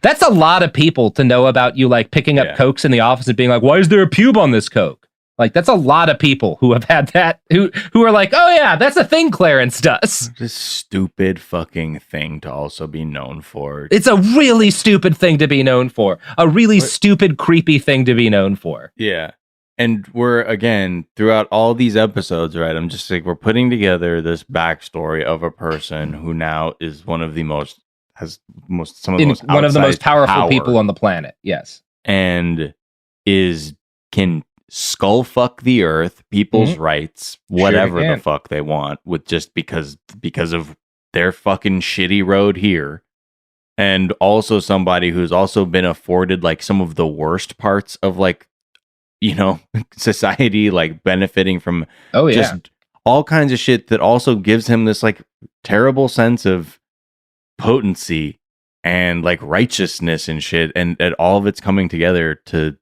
That's a lot of people to know about you, like picking up Cokes in the office and being like, why is there a pube on this Coke? Like, that's a lot of people who have had that, who are like, oh yeah, that's a thing Clarence does. This stupid fucking thing to also be known for. It's a really stupid thing to be known for. A really stupid, creepy thing to be known for. Yeah. And we're, again, throughout all these episodes, right, I'm just like, we're putting together this backstory of a person who now is one of the most powerful people on the planet. Yes. And can skull fuck the earth, people's rights, whatever the fuck they want, with just because of their fucking shitty road here. And also somebody who's also been afforded like some of the worst parts of like, society, like benefiting from just all kinds of shit that also gives him this like terrible sense of potency and like righteousness and shit, and all of it's coming together to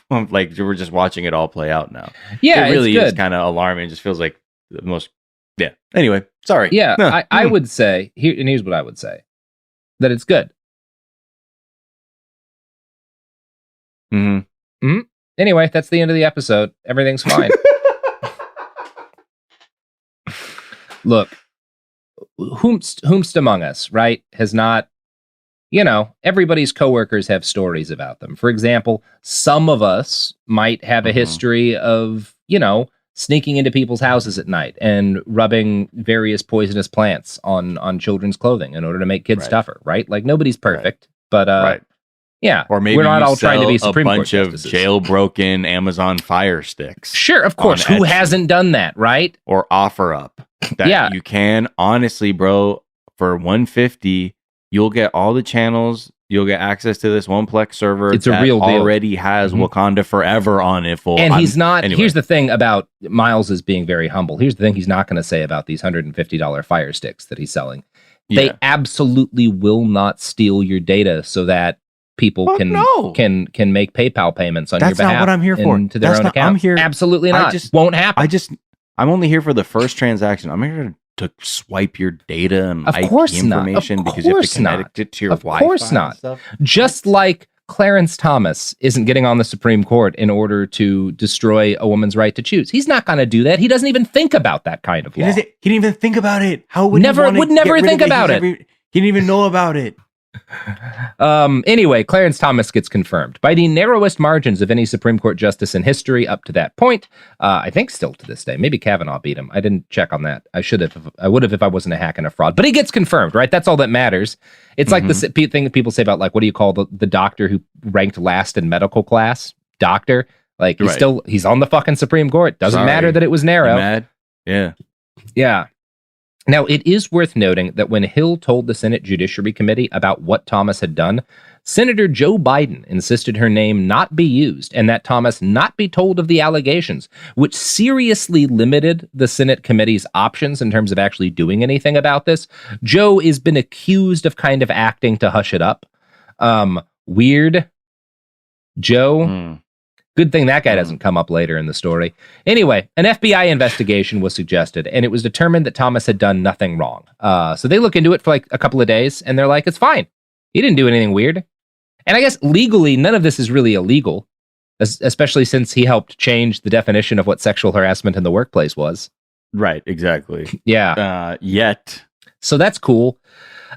like we're just watching it all play out now. Yeah, it really is kind of alarming. It just feels like the most anyway, sorry. I would say here's what I would say, that it's good. Anyway, that's the end of the episode. Everything's fine. Look, whomst among us, right, has not, everybody's coworkers have stories about them. For example, some of us might have a history of, sneaking into people's houses at night and rubbing various poisonous plants on children's clothing in order to make kids tougher, right? Like, nobody's perfect, but yeah, or maybe we're not all trying to be Supreme Court bunch of jailbroken Amazon Fire Sticks. Sure, of course. Who hasn't done that, right? Or offer up. You can, honestly, bro, for $150, you'll get all the channels. You'll get access to this OnePlex server. It's a real deal. Already has Wakanda Forever on it. And he's not. Anyway. Here's the thing about Miles is being very humble. Here's the thing he's not going to say about these $150 Fire Sticks that he's selling. They absolutely will not steal your data so that people can make PayPal payments on your behalf. That's not what I'm here for. To their own account. I'm here. Absolutely not. Won't happen. I'm only here for the first transaction. I'm here to swipe your data and IP information because you have to connect it to your Wi-Fi. Of course not. Stuff. Just like Clarence Thomas isn't getting on the Supreme Court in order to destroy a woman's right to choose. He's not going to do that. He doesn't even think about that kind of law. He didn't even think about it. How would would never think about it? He didn't even know about it. Anyway, Clarence Thomas gets confirmed by the narrowest margins of any Supreme Court justice in history up to that point. I think still to this day. Maybe Kavanaugh beat him. I didn't check on that. I would have if I wasn't a hack and a fraud. But he gets confirmed, right? That's all that matters. It's like the thing that people say about, like, what do you call the doctor who ranked last in medical class? Doctor. Like, he's on the fucking Supreme Court. Doesn't matter that it was narrow. Mad? Yeah. Yeah. Now, it is worth noting that when Hill told the Senate Judiciary Committee about what Thomas had done, Senator Joe Biden insisted her name not be used and that Thomas not be told of the allegations, which seriously limited the Senate committee's options in terms of actually doing anything about this. Joe has been accused of kind of acting to hush it up. Weird. Joe. Good thing that guy doesn't come up later in the story. Anyway, an FBI investigation was suggested, and it was determined that Thomas had done nothing wrong. So they look into it for like a couple of days, and they're like, it's fine. He didn't do anything weird. And I guess legally, none of this is really illegal, especially since he helped change the definition of what sexual harassment in the workplace was. Right, exactly. Yeah. Yet. So that's cool.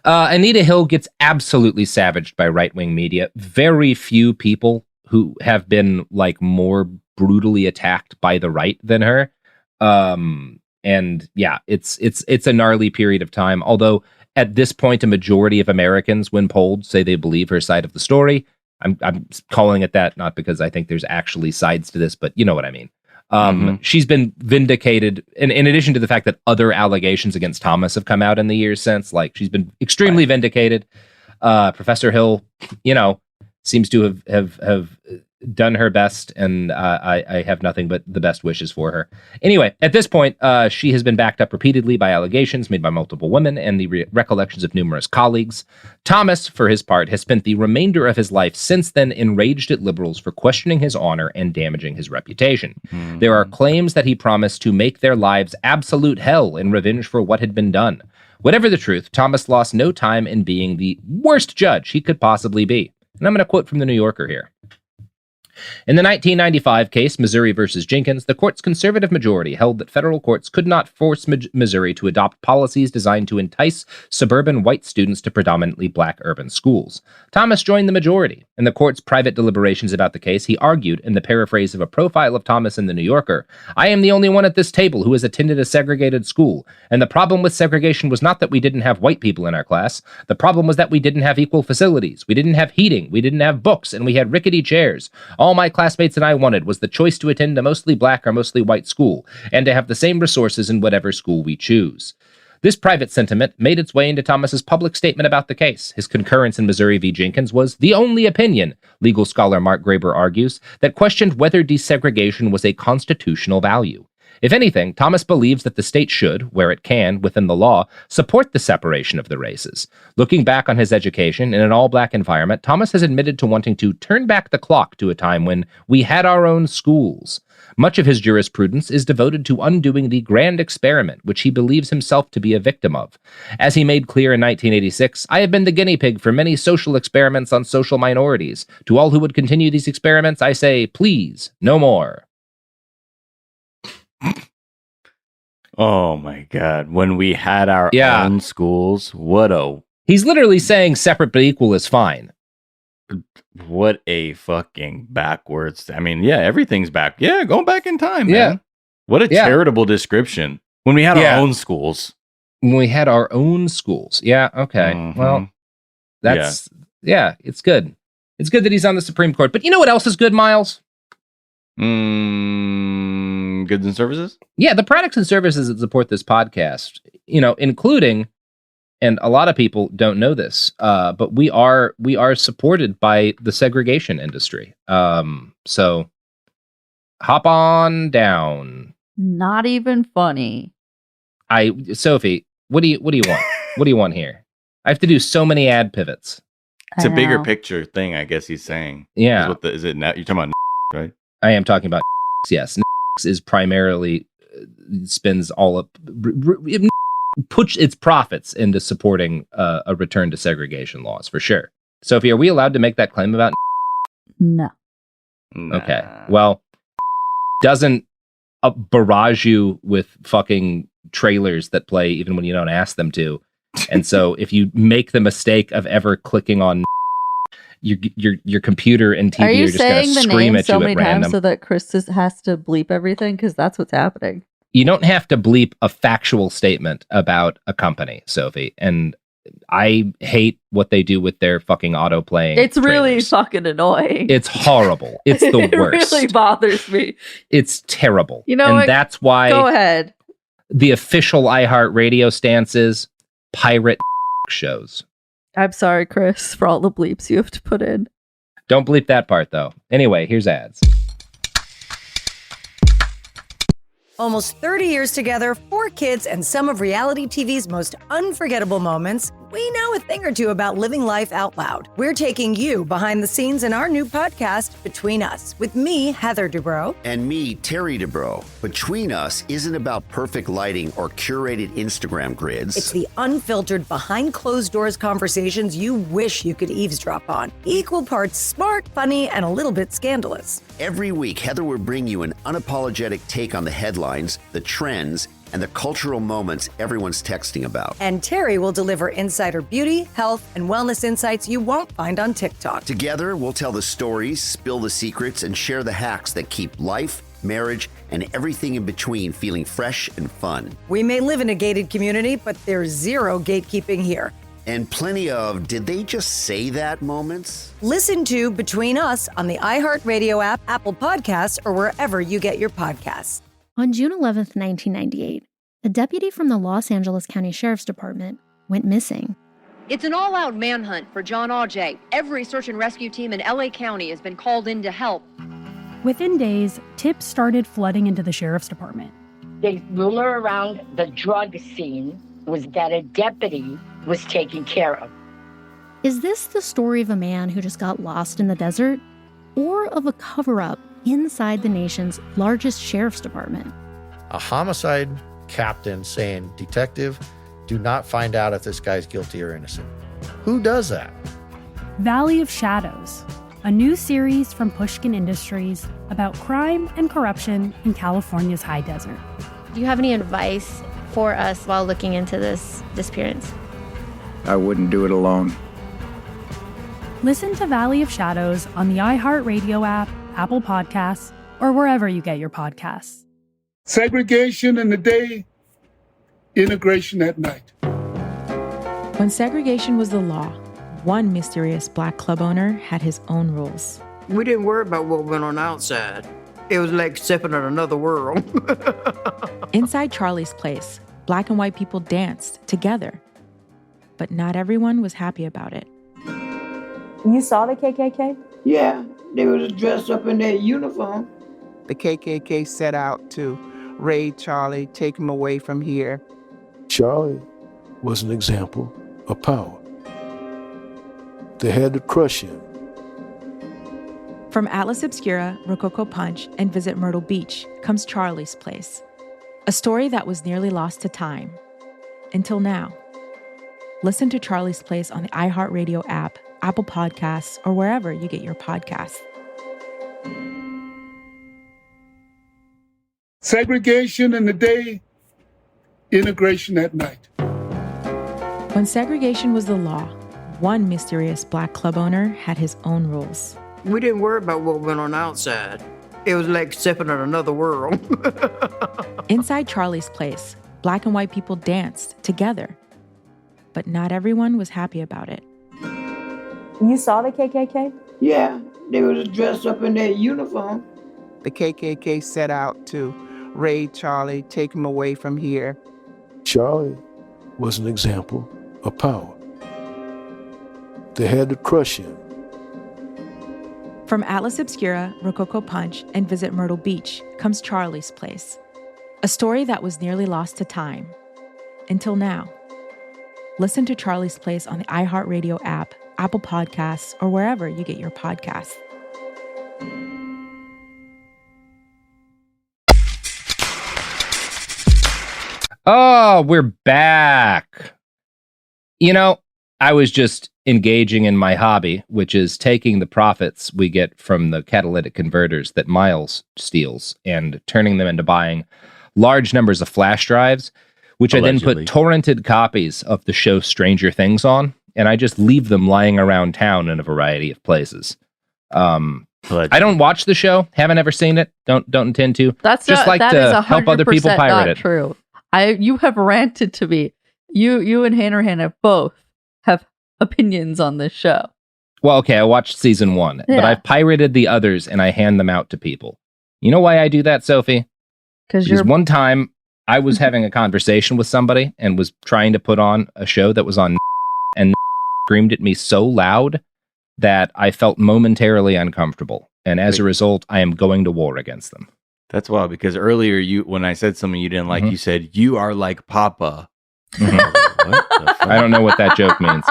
Anita Hill gets absolutely savaged by right-wing media. Very few people who have been like more brutally attacked by the right than her. And yeah, it's a gnarly period of time. Although at this point, a majority of Americans, when polled, say they believe her side of the story. I'm calling it that, not because I think there's actually sides to this, but you know what I mean. She's been vindicated, and in addition to the fact that other allegations against Thomas have come out in the years since, like, she's been extremely vindicated. Professor Hill, seems to have done her best, and I have nothing but the best wishes for her. Anyway, at this point, she has been backed up repeatedly by allegations made by multiple women and the recollections of numerous colleagues. Thomas, for his part, has spent the remainder of his life since then enraged at liberals for questioning his honor and damaging his reputation. There are claims that he promised to make their lives absolute hell in revenge for what had been done. Whatever the truth, Thomas lost no time in being the worst judge he could possibly be. And I'm going to quote from the New Yorker here. In the 1995 case, Missouri versus Jenkins, the court's conservative majority held that federal courts could not force Missouri to adopt policies designed to entice suburban white students to predominantly black urban schools. Thomas joined the majority. In the court's private deliberations about the case, he argued, in the paraphrase of a profile of Thomas in the New Yorker, "I am the only one at this table who has attended a segregated school, and the problem with segregation was not that we didn't have white people in our class. The problem was that we didn't have equal facilities, we didn't have heating, we didn't have books, and we had rickety chairs. All my classmates and I wanted was the choice to attend a mostly black or mostly white school, and to have the same resources in whatever school we choose." This private sentiment made its way into Thomas's public statement about the case. His concurrence in Missouri v. Jenkins was the only opinion, legal scholar Mark Graber argues, that questioned whether desegregation was a constitutional value. If anything, Thomas believes that the state should, where it can, within the law, support the separation of the races. Looking back on his education in an all-black environment, Thomas has admitted to wanting to turn back the clock to a time when we had our own schools. Much of his jurisprudence is devoted to undoing the grand experiment, which he believes himself to be a victim of. As he made clear in 1986, "I have been the guinea pig for many social experiments on social minorities. To all who would continue these experiments, I say, please, no more." Oh my God. When we had our own schools, He's literally saying separate but equal is fine. What a fucking backwards. I mean, yeah, everything's back. Yeah, going back in time, Yeah. man. What a charitable description. When we had our own schools. When we had our own schools. Yeah, okay. Mhm. Well, that's, it's good. It's good that he's on the Supreme Court. But you know what else is good, Miles? Goods and services? Yeah, the products and services that support this podcast, including, and a lot of people don't know this, but we are supported by the segregation industry. So hop on down. Not even funny. Sophie, what do you want? What do you want here? I have to do so many ad pivots. It's a bigger picture thing, I guess he's saying. Yeah. Is it now? You're talking about right? I am talking about yes. Is primarily spends all up puts its profits into supporting a return to segregation laws for sure. Sophie, are we allowed to make that claim about? No. Okay. Well, doesn't barrage you with fucking trailers that play even when you don't ask them to, and so if you make the mistake of ever clicking on. Your computer and TV are just going to scream at you at random. Are you saying the name so many times so that Chris has to bleep everything? Because that's what's happening. You don't have to bleep a factual statement about a company, Sophie. And I hate what they do with their fucking auto-playing It's really trailers. fucking annoying. It's horrible. It's the worst. It really bothers me. It's terrible. You know and what? That's why Go ahead. The official iHeartRadio stance is pirate shows. I'm sorry, Chris, for all the bleeps you have to put in. Don't bleep that part, though. Anyway, here's ads. Almost 30 years together, 4 kids, and some of reality TV's most unforgettable moments, we know a thing or two about living life out loud. We're taking you behind the scenes in our new podcast, Between Us, with me, Heather Dubrow. And me, Terry Dubrow. Between Us isn't about perfect lighting or curated Instagram grids. It's the unfiltered, behind-closed-doors conversations you wish you could eavesdrop on. Equal parts smart, funny, and a little bit scandalous. Every week, Heather will bring you an unapologetic take on the headlines, the trends, and the cultural moments everyone's texting about. And Terry will deliver insider beauty, health, and wellness insights you won't find on TikTok. Together, we'll tell the stories, spill the secrets, and share the hacks that keep life, marriage, and everything in between feeling fresh and fun. We may live in a gated community, but there's zero gatekeeping here. And plenty of, did they just say that moments? Listen to Between Us on the iHeartRadio app, Apple Podcasts, or wherever you get your podcasts. On June 11th, 1998, a deputy from the Los Angeles County Sheriff's Department went missing. It's an all-out manhunt for John Auger. Every search and rescue team in LA County has been called in to help. Within days, tips started flooding into the Sheriff's Department. The rumor around the drug scene was that a deputy was taken care of. Is this the story of a man who just got lost in the desert? Or of a cover-up inside the nation's largest sheriff's department? A homicide captain saying, "Detective, do not find out if this guy's guilty or innocent. Who does that? Valley of Shadows, a new series from Pushkin Industries about crime and corruption in California's high desert. Do you have any advice for us while looking into this disappearance? I wouldn't do it alone. Listen to Valley of Shadows on the iHeartRadio app, Apple Podcasts, or wherever you get your podcasts. Segregation in the day, integration at night. When segregation was the law, one mysterious black club owner had his own rules. We didn't worry about what went on outside. It was like stepping in another world. Inside Charlie's place, black and white people danced together. But not everyone was happy about it. You saw the KKK? Yeah, they was dressed up in their uniform. The KKK set out to raid Charlie, take him away from here. Charlie was an example of power. They had to crush him. From Atlas Obscura, Rococo Punch, and Visit Myrtle Beach comes Charlie's Place. A story that was nearly lost to time. Until now. Listen to Charlie's Place on the iHeartRadio app, Apple Podcasts, or wherever you get your podcasts. Segregation in the day, integration at night. When segregation was the law, one mysterious black club owner had his own rules. We didn't worry about what went on outside. It was like stepping in another world. Inside Charlie's Place, black and white people danced together. But not everyone was happy about it. You saw the KKK? Yeah, they was dressed up in their uniform. The KKK set out to raid Charlie, take him away from here. Charlie was an example of power. They had to crush him. From Atlas Obscura, Rococo Punch, and Visit Myrtle Beach comes Charlie's Place. A story that was nearly lost to time. Until now. Listen to Charlie's Place on the iHeartRadio app, Apple Podcasts, or wherever you get your podcasts. Oh, we're back. You know, I was just engaging in my hobby, which is taking the profits we get from the catalytic converters that Miles steals and turning them into buying large numbers of flash drives, which Allegedly. I then put torrented copies of the show Stranger Things on, and I just leave them lying around town in a variety of places. I don't watch the show, haven't ever seen it, don't intend to. That's just like to help other people pirate it. True. You have ranted to me. You and Hannah both have opinions on this show. Well, okay, I watched season 1, but I've pirated the others and I hand them out to people. You know why I do that, Sophie? Because one time I was having a conversation with somebody and was trying to put on a show that was on and screamed at me so loud that I felt momentarily uncomfortable. And as a result, I am going to war against them. That's wild, because earlier when I said something you didn't like, you said, "You are like Papa." What the fuck? I don't know what that joke means.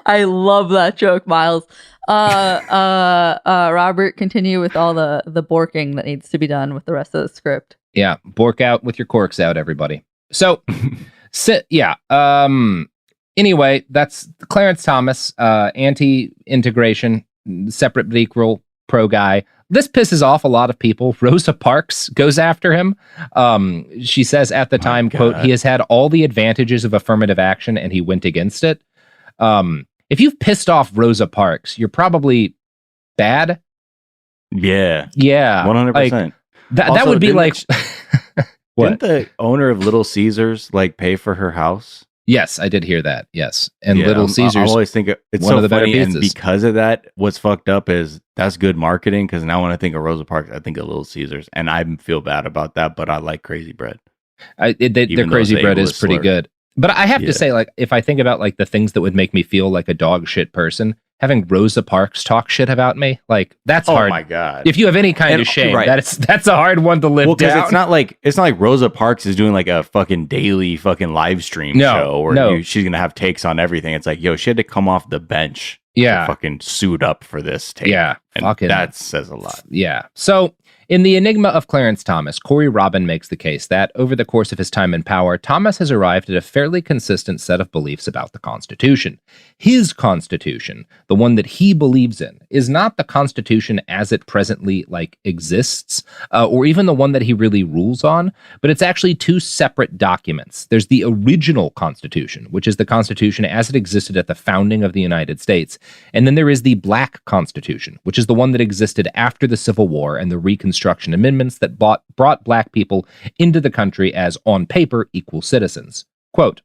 I love that joke, Miles. Robert, continue with all the borking that needs to be done with the rest of the script. Yeah, bork out with your corks out, everybody. So, anyway, that's Clarence Thomas, anti-integration, separate but equal pro guy. This pisses off a lot of people. Rosa Parks goes after him. She says at the time, quote, "He has had all the advantages of affirmative action and he went against it." If you've pissed off Rosa Parks, you're probably bad. Yeah. 100%. That would be like... Didn't the owner of Little Caesars pay for her house? Yes, I did hear that. Yes, and Little Caesars. I always think it's one so of the funny, better and pizzas. because of that, what's fucked up is that's good marketing. Because now when I think of Rosa Parks, I think of Little Caesars, and I feel bad about that. But I like Crazy Bread. Their Crazy Bread is pretty good. But I have to say, if I think about the things that would make me feel like a dog shit person, having Rosa Parks talk shit about me, that's hard. Oh my God. If you have any kind of shame, that's a hard one to live down. Because it's not like Rosa Parks is doing a fucking daily fucking live stream show where she's gonna have takes on everything. It's like, yo, she had to come off the bench to fucking suit up for this take. Yeah. And fucking, that says a lot. Yeah. So in The Enigma of Clarence Thomas, Corey Robin makes the case that over the course of his time in power, Thomas has arrived at a fairly consistent set of beliefs about the Constitution. His Constitution, the one that he believes in, is not the Constitution as it presently exists, or even the one that he really rules on, but it's actually two separate documents. There's the original Constitution, which is the Constitution as it existed at the founding of the United States, and then there is the Black Constitution, which is the one that existed after the Civil War and the Reconstruction Amendments that brought Black people into the country as, on paper, equal citizens. Quote,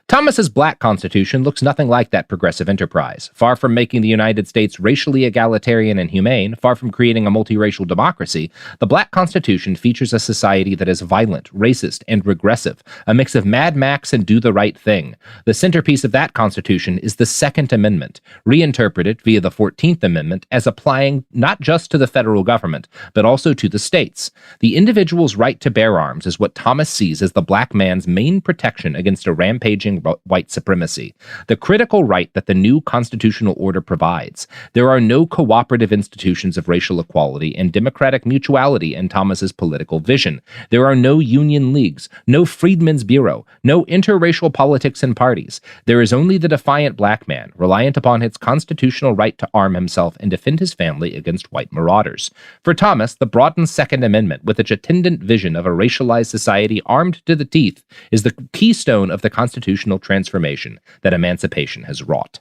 Thomas's Black Constitution looks nothing like that progressive enterprise. Far from making the United States racially egalitarian and humane, far from creating a multiracial democracy, the Black Constitution features a society that is violent, racist, and regressive, a mix of Mad Max and Do the Right Thing. The centerpiece of that Constitution is the Second Amendment, reinterpreted via the 14th Amendment as applying not just to the federal government, but also to the states. The individual's right to bear arms is what Thomas sees as the Black man's main protection against a rampaging white supremacy, the critical right that the new constitutional order provides. There are no cooperative institutions of racial equality and democratic mutuality in Thomas's political vision. There are no union leagues, no Freedmen's Bureau, no interracial politics and parties. There is only the defiant Black man, reliant upon his constitutional right to arm himself and defend his family against white marauders. For Thomas, the broadened Second Amendment, with its attendant vision of a racialized society armed to the teeth, is the keystone of the constitutional transformation that emancipation has wrought.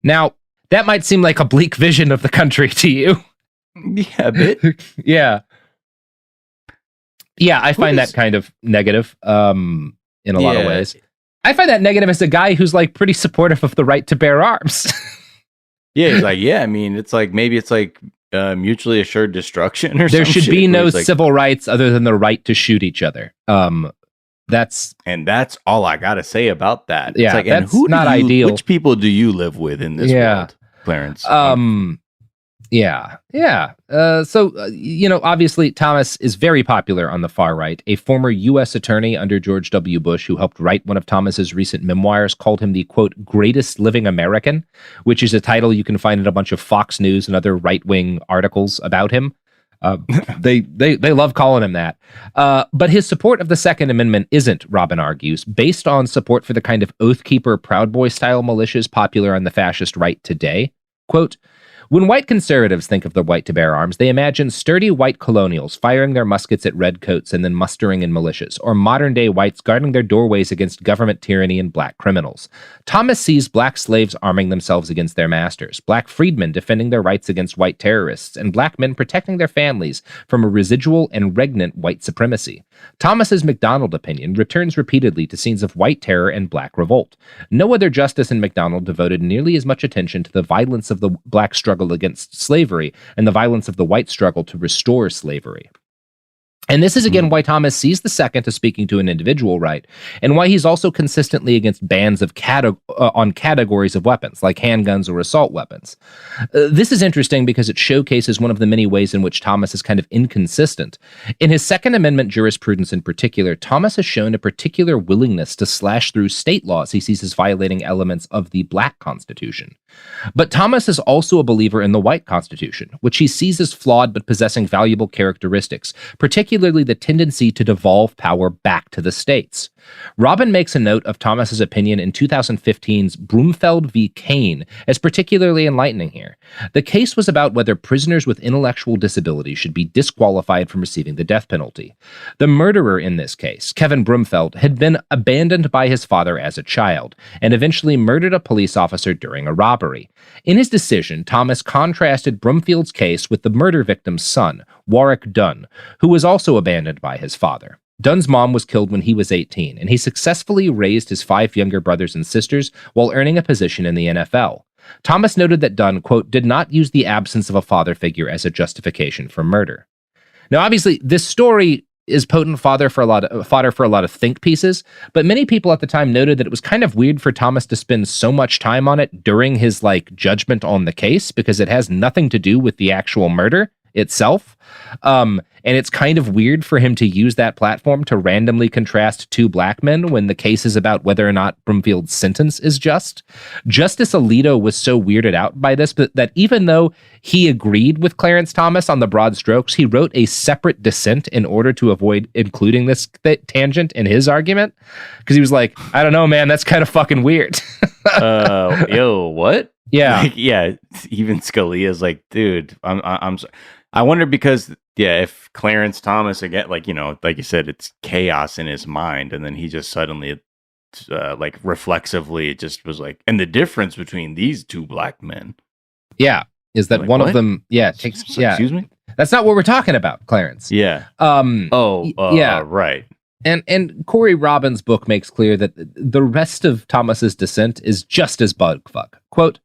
Now, that might seem like a bleak vision of the country to you. Yeah, a bit. Yeah. Yeah, I find that kind of negative in a lot of ways. I find that negative as a guy who's pretty supportive of the right to bear arms. Yeah, he's I mean, it's maybe it's mutually assured destruction or something. There should be no civil rights other than the right to shoot each other. That's all I gotta say about that. Yeah, it's that's not ideal. Which people do you live with in this world, Clarence? Obviously Thomas is very popular on the far right. A former U.S. attorney under George W. Bush who helped write one of Thomas's recent memoirs called him the, quote, greatest living American, which is a title you can find in a bunch of Fox News and other right-wing articles about him. They love calling him that. But his support of the Second Amendment isn't, Robin argues, based on support for the kind of Oath Keeper, Proud Boy style militias popular on the fascist right today. Quote, when white conservatives think of the right to bear arms, they imagine sturdy white colonials firing their muskets at redcoats and then mustering in militias, or modern-day whites guarding their doorways against government tyranny and black criminals. Thomas sees black slaves arming themselves against their masters, black freedmen defending their rights against white terrorists, and black men protecting their families from a residual and regnant white supremacy. Thomas's McDonald opinion returns repeatedly to scenes of white terror and black revolt. No other justice in McDonald devoted nearly as much attention to the violence of the black struggle against slavery and the violence of the white struggle to restore slavery. And this is again why Thomas sees the second as speaking to an individual right, and why he's also consistently against bans of on categories of weapons, like handguns or assault weapons. This is interesting because it showcases one of the many ways in which Thomas is kind of inconsistent. In his Second Amendment jurisprudence in particular, Thomas has shown a particular willingness to slash through state laws he sees as violating elements of the Black Constitution. But Thomas is also a believer in the White Constitution, which he sees as flawed but possessing valuable characteristics, particularly the tendency to devolve power back to the states. Robin makes a note of Thomas's opinion in 2015's Broomfield v. Kane as particularly enlightening here. The case was about whether prisoners with intellectual disabilities should be disqualified from receiving the death penalty. The murderer in this case, Kevin Broomfield, had been abandoned by his father as a child and eventually murdered a police officer during a robbery. In his decision, Thomas contrasted Broomfield's case with the murder victim's son, Warwick Dunn, who was also abandoned by his father. Dunn's mom was killed when he was 18, and he successfully raised his 5 younger brothers and sisters while earning a position in the NFL. Thomas noted that Dunn, quote, did not use the absence of a father figure as a justification for murder. Now, obviously, this story is potent fodder for a lot of think pieces, but many people at the time noted that it was kind of weird for Thomas to spend so much time on it during his judgment on the case because it has nothing to do with the actual murder itself. And it's kind of weird for him to use that platform to randomly contrast two black men when the case is about whether or not Broomfield's sentence is just. Justice Alito was so weirded out by this, but that even though he agreed with Clarence Thomas on the broad strokes, he wrote a separate dissent in order to avoid including this tangent in his argument. Because he was like, I don't know, man, that's kind of fucking weird. Yo, what? Yeah. Like, yeah. Even Scalia's like, dude, I'm sorry. I wonder because, yeah, if Clarence Thomas, again, like, you know, like you said, it's chaos in his mind. And then he just suddenly, like, reflexively just was like, and the difference between these two black men. Yeah. Is that like, one what? of them? Yeah. Takes, yeah. Excuse me? That's not what we're talking about, Clarence. Yeah. Yeah. Right. And Corey Robbins' book makes clear that the rest of Thomas's dissent is just as bugfuck. Quote,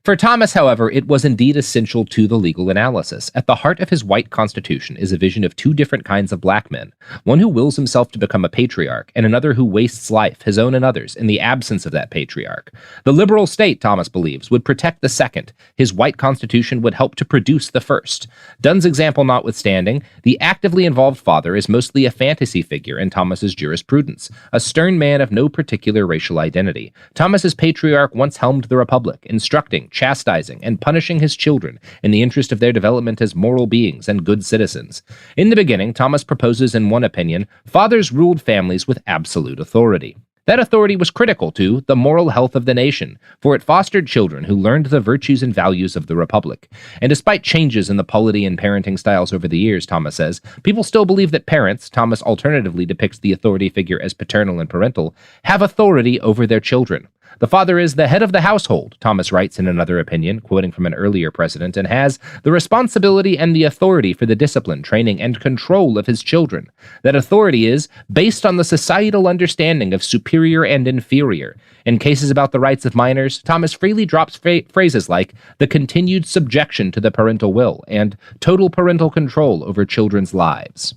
for Thomas, however, it was indeed essential to the legal analysis. At the heart of his white constitution is a vision of two different kinds of black men, one who wills himself to become a patriarch, and another who wastes life, his own and others, in the absence of that patriarch. The liberal state, Thomas believes, would protect the second. His white constitution would help to produce the first. Dunn's example notwithstanding, the actively involved father is mostly a fantasy figure in Thomas's jurisprudence, a stern man of no particular racial identity. Thomas's patriarch once helmed the republic, instructing, chastising, and punishing his children in the interest of their development as moral beings and good citizens. In the beginning, Thomas proposes in one opinion, fathers ruled families with absolute authority. That authority was critical to the moral health of the nation, for it fostered children who learned the virtues and values of the republic. And despite changes in the polity and parenting styles over the years, Thomas says, people still believe that parents, Thomas alternatively depicts the authority figure as paternal and parental, have authority over their children. The father is the head of the household, Thomas writes in another opinion, quoting from an earlier precedent, and has the responsibility and the authority for the discipline, training, and control of his children. That authority is based on the societal understanding of superior and inferior. In cases about the rights of minors, Thomas freely drops phrases like the continued subjection to the parental will and total parental control over children's lives.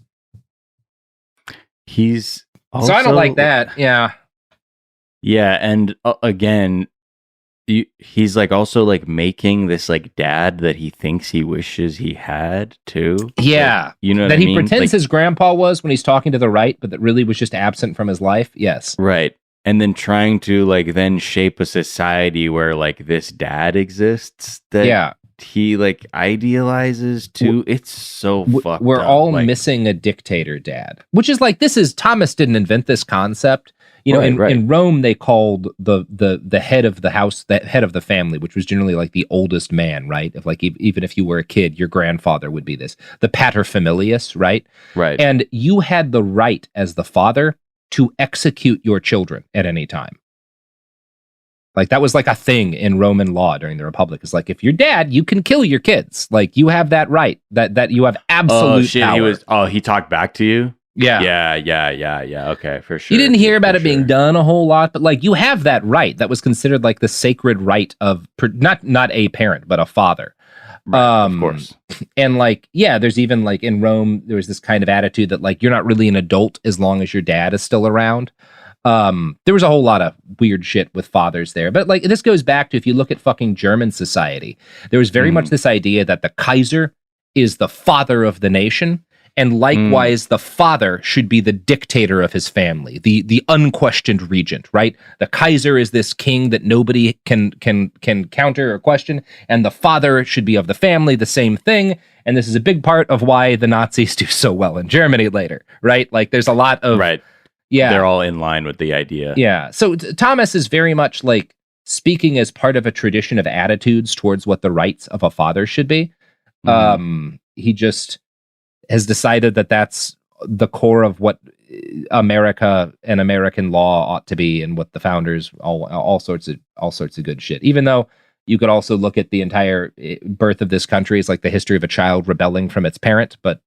He's also, so I don't like that, yeah. Yeah, and again, he's like also like making this like dad that he thinks he wishes he had too. Yeah, like, you know that what he I mean? pretends like, his grandpa was when he's talking to the right, but that really was just absent from his life. Yes, right. And then trying to like then shape a society where like this dad exists that he like idealizes too. It's so fucked We're up. all like, missing a dictator dad, which is like, this is, Thomas didn't invent this concept. You know, in Rome, they called the head of the house, the head of the family, which was generally like the oldest man, right? If like, even if you were a kid, your grandfather would be this, the paterfamilias, right? Right. And you had the right as the father to execute your children at any time. Like that was like a thing in Roman law during the Republic. It's like, if you're dad, you can kill your kids. Like you have that right, that you have absolute power. He talked back to you? Yeah. Yeah. Okay, for sure. You didn't hear about it being done a whole lot, but like you have that right. That was considered like the sacred right of not a parent, but a father. Right, of course. And like, yeah, there's even like in Rome, there was this kind of attitude that like, you're not really an adult as long as your dad is still around. There was a whole lot of weird shit with fathers there, but like this goes back to, if you look at fucking German society, there was very much this idea that the Kaiser is the father of the nation. And likewise, the father should be the dictator of his family, the unquestioned regent, right? The Kaiser is this king that nobody can counter or question, and the father should be of the family, the same thing. And this is a big part of why the Nazis do so well in Germany later, right? Like there's a lot of... Right. Yeah. They're all in line with the idea. Yeah. So Thomas is very much like speaking as part of a tradition of attitudes towards what the rights of a father should be. He just has decided that that's the core of what America and American law ought to be, and what the founders all sorts of good shit. Even though you could also look at the entire birth of this country as like the history of a child rebelling from its parent, but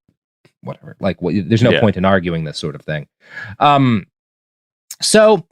whatever. Like, there's no point in arguing this sort of thing. So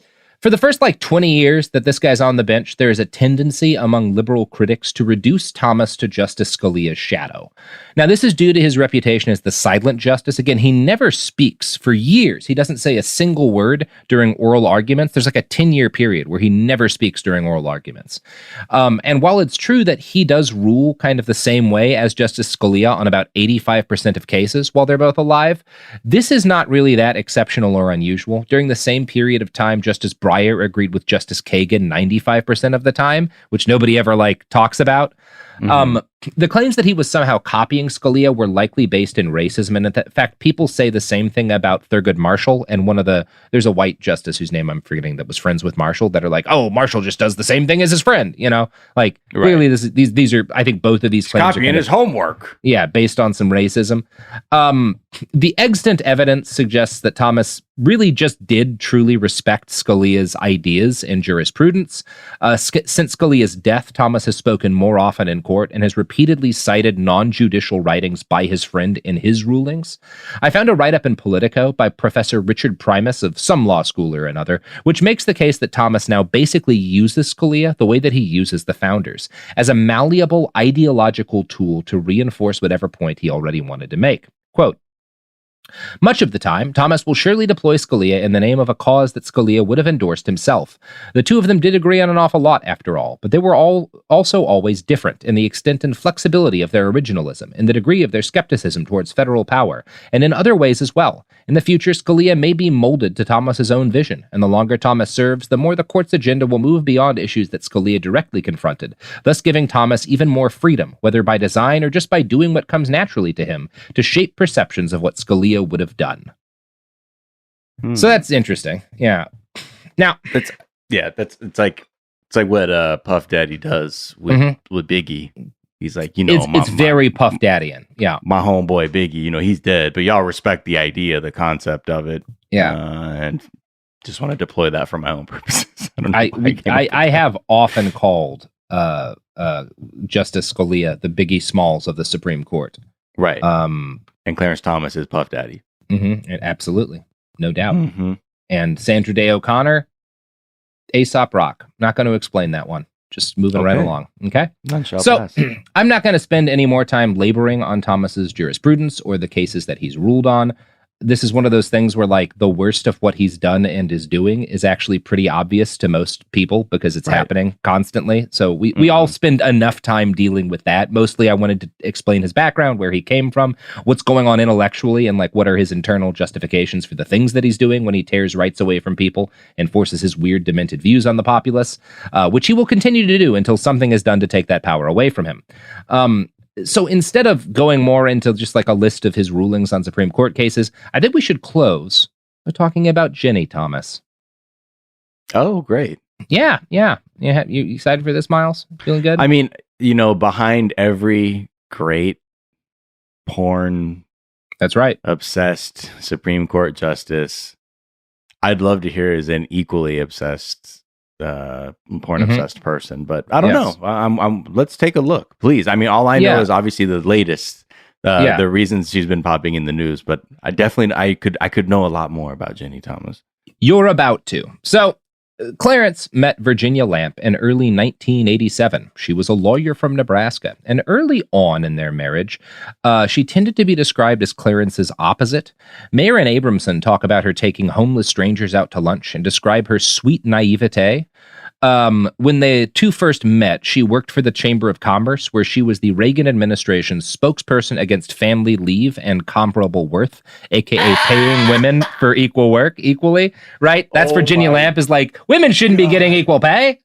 For the first 20 years that this guy's on the bench, there is a tendency among liberal critics to reduce Thomas to Justice Scalia's shadow. Now, this is due to his reputation as the silent justice. Again, he never speaks for years. He doesn't say a single word during oral arguments. There's a 10-year period where he never speaks during oral arguments. And while it's true that he does rule kind of the same way as Justice Scalia on about 85% of cases while they're both alive, this is not really that exceptional or unusual. During the same period of time, Justice Breyer agreed with Justice Kagan 95% of the time, which nobody ever talks about. The claims that he was somehow copying Scalia were likely based in racism, and in fact, people say the same thing about Thurgood Marshall, and there's a white justice whose name I'm forgetting that was friends with Marshall that are like, oh, Marshall just does the same thing as his friend, Clearly these are, I think both of these claims copying his homework. Yeah, based on some racism. The extant evidence suggests that Thomas really just did truly respect Scalia's ideas and jurisprudence. Since Scalia's death, Thomas has spoken more often in court and has repeatedly cited non-judicial writings by his friend in his rulings. I found a write-up in Politico by Professor Richard Primus of some law school or another, which makes the case that Thomas now basically uses Scalia the way that he uses the founders, as a malleable ideological tool to reinforce whatever point he already wanted to make. Quote, much of the time, Thomas will surely deploy Scalia in the name of a cause that Scalia would have endorsed himself. The two of them did agree on an awful lot, after all, but they were also always different in the extent and flexibility of their originalism, in the degree of their skepticism towards federal power, and in other ways as well. In the future, Scalia may be molded to Thomas's own vision, and the longer Thomas serves, the more the court's agenda will move beyond issues that Scalia directly confronted, thus giving Thomas even more freedom, whether by design or just by doing what comes naturally to him, to shape perceptions of what Scalia would have done. So that's interesting. Yeah. Now it's like what Puff Daddy does with Biggie. He's like, it's very Puff Daddian. Yeah. My homeboy Biggie, he's dead, but y'all respect the idea, the concept of it. Yeah. And just want to deploy that for my own purposes. I don't know. I have often called Justice Scalia the Biggie Smalls of the Supreme Court. Right. And Clarence Thomas is Puff Daddy. And absolutely. No doubt. And Sandra Day O'Connor, Aesop Rock. Not going to explain that one. Just moving right along. Okay. So I'm not going to spend any more time laboring on Thomas's jurisprudence or the cases that he's ruled on. This is one of those things where the worst of what he's done and is doing is actually pretty obvious to most people because it's happening constantly. So we all spend enough time dealing with that. Mostly I wanted to explain his background, where he came from, what's going on intellectually, and what are his internal justifications for the things that he's doing when he tears rights away from people and forces his weird, demented views on the populace, which he will continue to do until something is done to take that power away from him. So instead of going more into just a list of his rulings on Supreme Court cases, I think we should close by talking about Jenny Thomas. Oh, great. Yeah. You excited for this, Miles? Feeling good? I mean, behind every great porn, that's right, obsessed Supreme Court justice, I'd love to hear is an equally obsessed porn obsessed person, but I don't know. Let's take a look, please. I mean, all I know is obviously the latest, the reasons she's been popping in the news, but I could know a lot more about Jenny Thomas. You're about to. So Clarence met Virginia Lamp in early 1987. She was a lawyer from Nebraska, and early on in their marriage, she tended to be described as Clarence's opposite. Mayer and Abramson talk about her taking homeless strangers out to lunch and describe her sweet naivete. When the two first met, she worked for the Chamber of Commerce, where she was the Reagan administration's spokesperson against family leave and comparable worth, aka paying women for equal work equally, right? That's Virginia Lamp is women shouldn't be getting equal pay.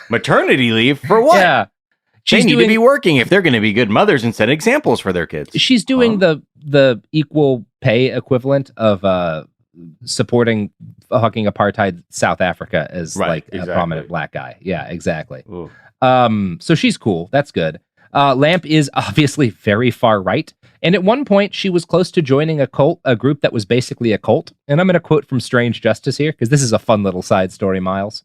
Maternity leave for what? Yeah. They need to be working if they're going to be good mothers and set examples for their kids. She's doing the equal pay equivalent of supporting fucking apartheid South Africa as a prominent black guy. Yeah, exactly. So she's cool. That's good. Lamp is obviously very far right. And at one point she was close to joining a group that was basically a cult. And I'm going to quote from Strange Justice here, because this is a fun little side story, Miles.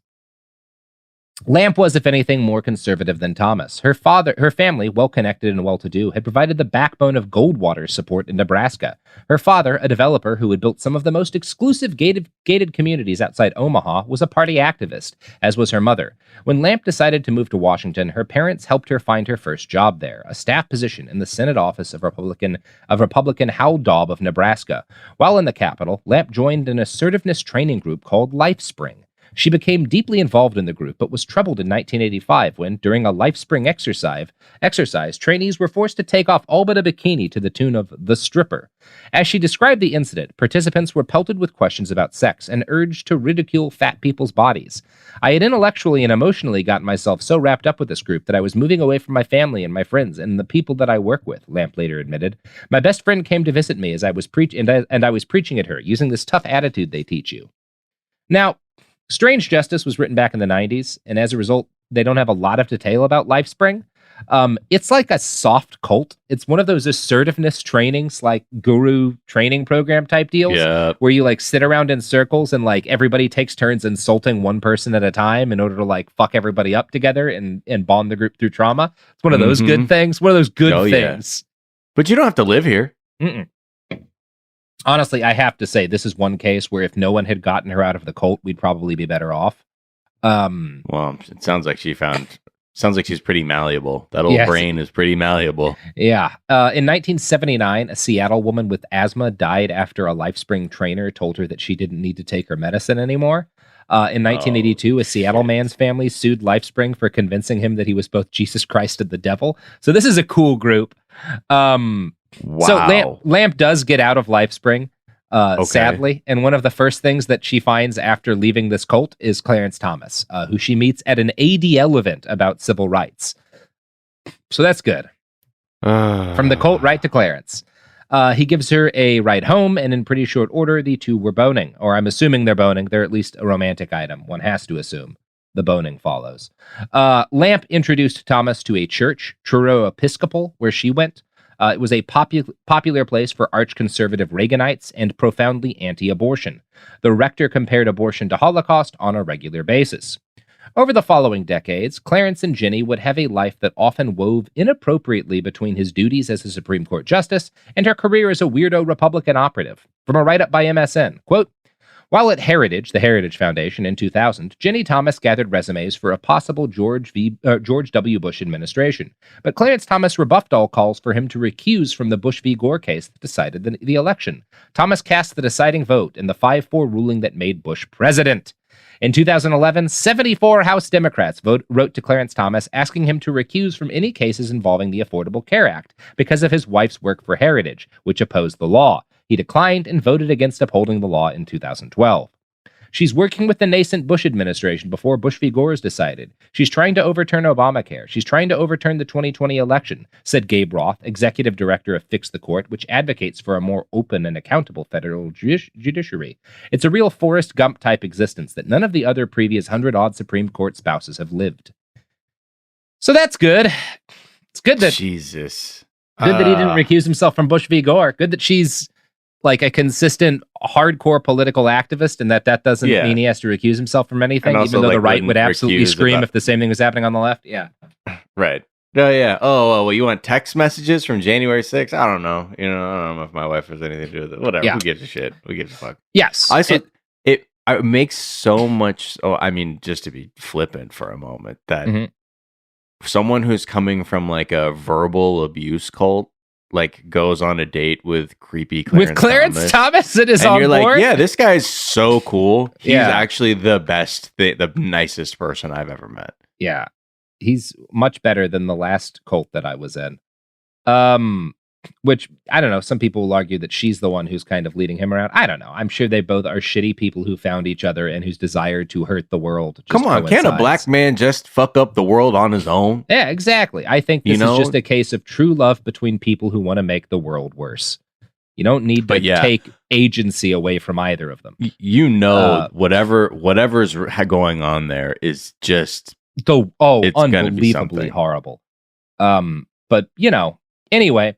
Lamp was, if anything, more conservative than Thomas. Her family, well-connected and well-to-do, had provided the backbone of Goldwater support in Nebraska. Her father, a developer who had built some of the most exclusive gated communities outside Omaha, was a party activist, as was her mother. When Lamp decided to move to Washington, her parents helped her find her first job there, a staff position in the Senate office of Republican Hal Daub of Nebraska. While in the Capitol, Lamp joined an assertiveness training group called LifeSpring. She became deeply involved in the group, but was troubled in 1985 when, during a LifeSpring exercise, trainees were forced to take off all but a bikini to the tune of The Stripper. As she described the incident, participants were pelted with questions about sex and urged to ridicule fat people's bodies. I had intellectually and emotionally gotten myself so wrapped up with this group that I was moving away from my family and my friends and the people that I work with, Lamp later admitted. My best friend came to visit me as I was preaching at her, using this tough attitude they teach you. Now, Strange Justice was written back in the 90s, and as a result, they don't have a lot of detail about LifeSpring. It's like a soft cult. It's one of those assertiveness trainings, like guru training program type deals, where you like sit around in circles and like everybody takes turns insulting one person at a time in order to like fuck everybody up together and bond the group through trauma. It's one of those good things. One of those good things. But you don't have to live here. Mm-mm. Honestly, I have to say, this is one case where if no one had gotten her out of the cult, we'd probably be better off. Well, it sounds like she's pretty malleable. That old brain is pretty malleable. Yeah. In 1979, a Seattle woman with asthma died after a LifeSpring trainer told her that she didn't need to take her medicine anymore. In 1982, a Seattle man's family sued LifeSpring for convincing him that he was both Jesus Christ and the devil. So this is a cool group. Wow. So Lamp does get out of LifeSpring, sadly, and one of the first things that she finds after leaving this cult is Clarence Thomas, who she meets at an ADL event about civil rights. So that's good. From the cult right to Clarence. He gives her a ride home, and in pretty short order, the two were boning. Or I'm assuming they're boning. They're at least a romantic item. One has to assume. The boning follows. Lamp introduced Thomas to a church, Truro Episcopal, where she went. It was a popular place for arch-conservative Reaganites and profoundly anti-abortion. The rector compared abortion to Holocaust on a regular basis. Over the following decades, Clarence and Ginny would have a life that often wove inappropriately between his duties as a Supreme Court justice and her career as a weirdo Republican operative. From a write-up by MSN, quote, while at Heritage, the Heritage Foundation, in 2000, Ginny Thomas gathered resumes for a possible George W. Bush administration. But Clarence Thomas rebuffed all calls for him to recuse from the Bush v. Gore case that decided the election. Thomas cast the deciding vote in the 5-4 ruling that made Bush president. In 2011, 74 House Democrats wrote to Clarence Thomas asking him to recuse from any cases involving the Affordable Care Act because of his wife's work for Heritage, which opposed the law. He declined and voted against upholding the law in 2012. She's working with the nascent Bush administration before Bush v. Gore is decided. She's trying to overturn Obamacare. She's trying to overturn the 2020 election, said Gabe Roth, executive director of Fix the Court, which advocates for a more open and accountable federal judiciary. It's a real Forrest Gump-type existence that none of the other previous 100-odd Supreme Court spouses have lived. So that's good. It's good that... Jesus. Good that he didn't recuse himself from Bush v. Gore. Good that she's like a consistent hardcore political activist and that doesn't mean he has to recuse himself from anything, even though the right would absolutely scream if the same thing was happening on the left. Yeah. Right. Oh, yeah. Oh, well, you want text messages from January 6th? I don't know. I don't know if my wife has anything to do with it. Whatever. Yeah. Who gives a shit? Who gives a fuck? Yes. It makes so much... Oh, I mean, just to be flippant for a moment, that someone who's coming from like a verbal abuse cult like goes on a date with creepy Clarence Thomas and is and on you're board? like, yeah, this guy's so cool. He's Yeah. actually the best, the nicest person I've ever met. Yeah. He's much better than the last cult that I was in. Which, I don't know, some people will argue that she's the one who's kind of leading him around. I don't know. I'm sure they both are shitty people who found each other and whose desire to hurt the world just Come on, can't a black man just fuck up the world on his own? Yeah, exactly. I think this is just a case of true love between people who want to make the world worse. You don't need to take agency away from either of them. Whatever's going on there is just... unbelievably horrible. But, anyway...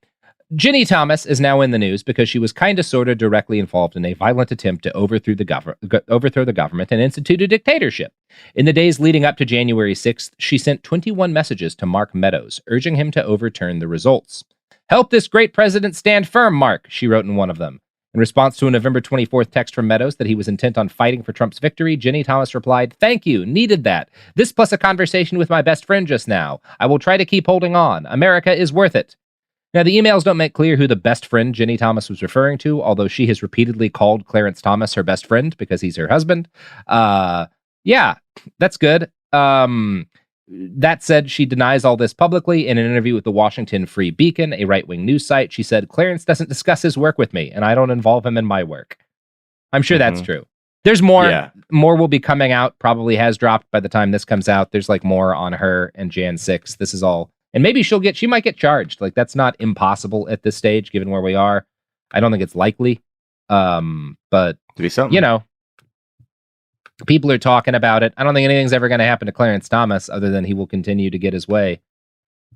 Ginny Thomas is now in the news because she was kind of sort of directly involved in a violent attempt to overthrow the government and institute a dictatorship. In the days leading up to January 6th, she sent 21 messages to Mark Meadows, urging him to overturn the results. "Help this great president stand firm, Mark," she wrote in one of them. In response to a November 24th text from Meadows that he was intent on fighting for Trump's victory, Ginny Thomas replied, "Thank you, needed that. This plus a conversation with my best friend just now. I will try to keep holding on. America is worth it." Now, the emails don't make clear who the best friend Ginny Thomas was referring to, although she has repeatedly called Clarence Thomas her best friend because he's her husband. Yeah, that's good. That said, she denies all this publicly. In an interview with the Washington Free Beacon, a right-wing news site, she said, "Clarence doesn't discuss his work with me, and I don't involve him in my work." I'm sure that's true. There's more. Yeah. More will be coming out, probably has dropped by the time this comes out. There's like more on her and Jan 6. This is all. And maybe she might get charged. Like, that's not impossible at this stage, given where we are. I don't think it's likely. But, to be something. You know, people are talking about it. I don't think anything's ever going to happen to Clarence Thomas other than he will continue to get his way.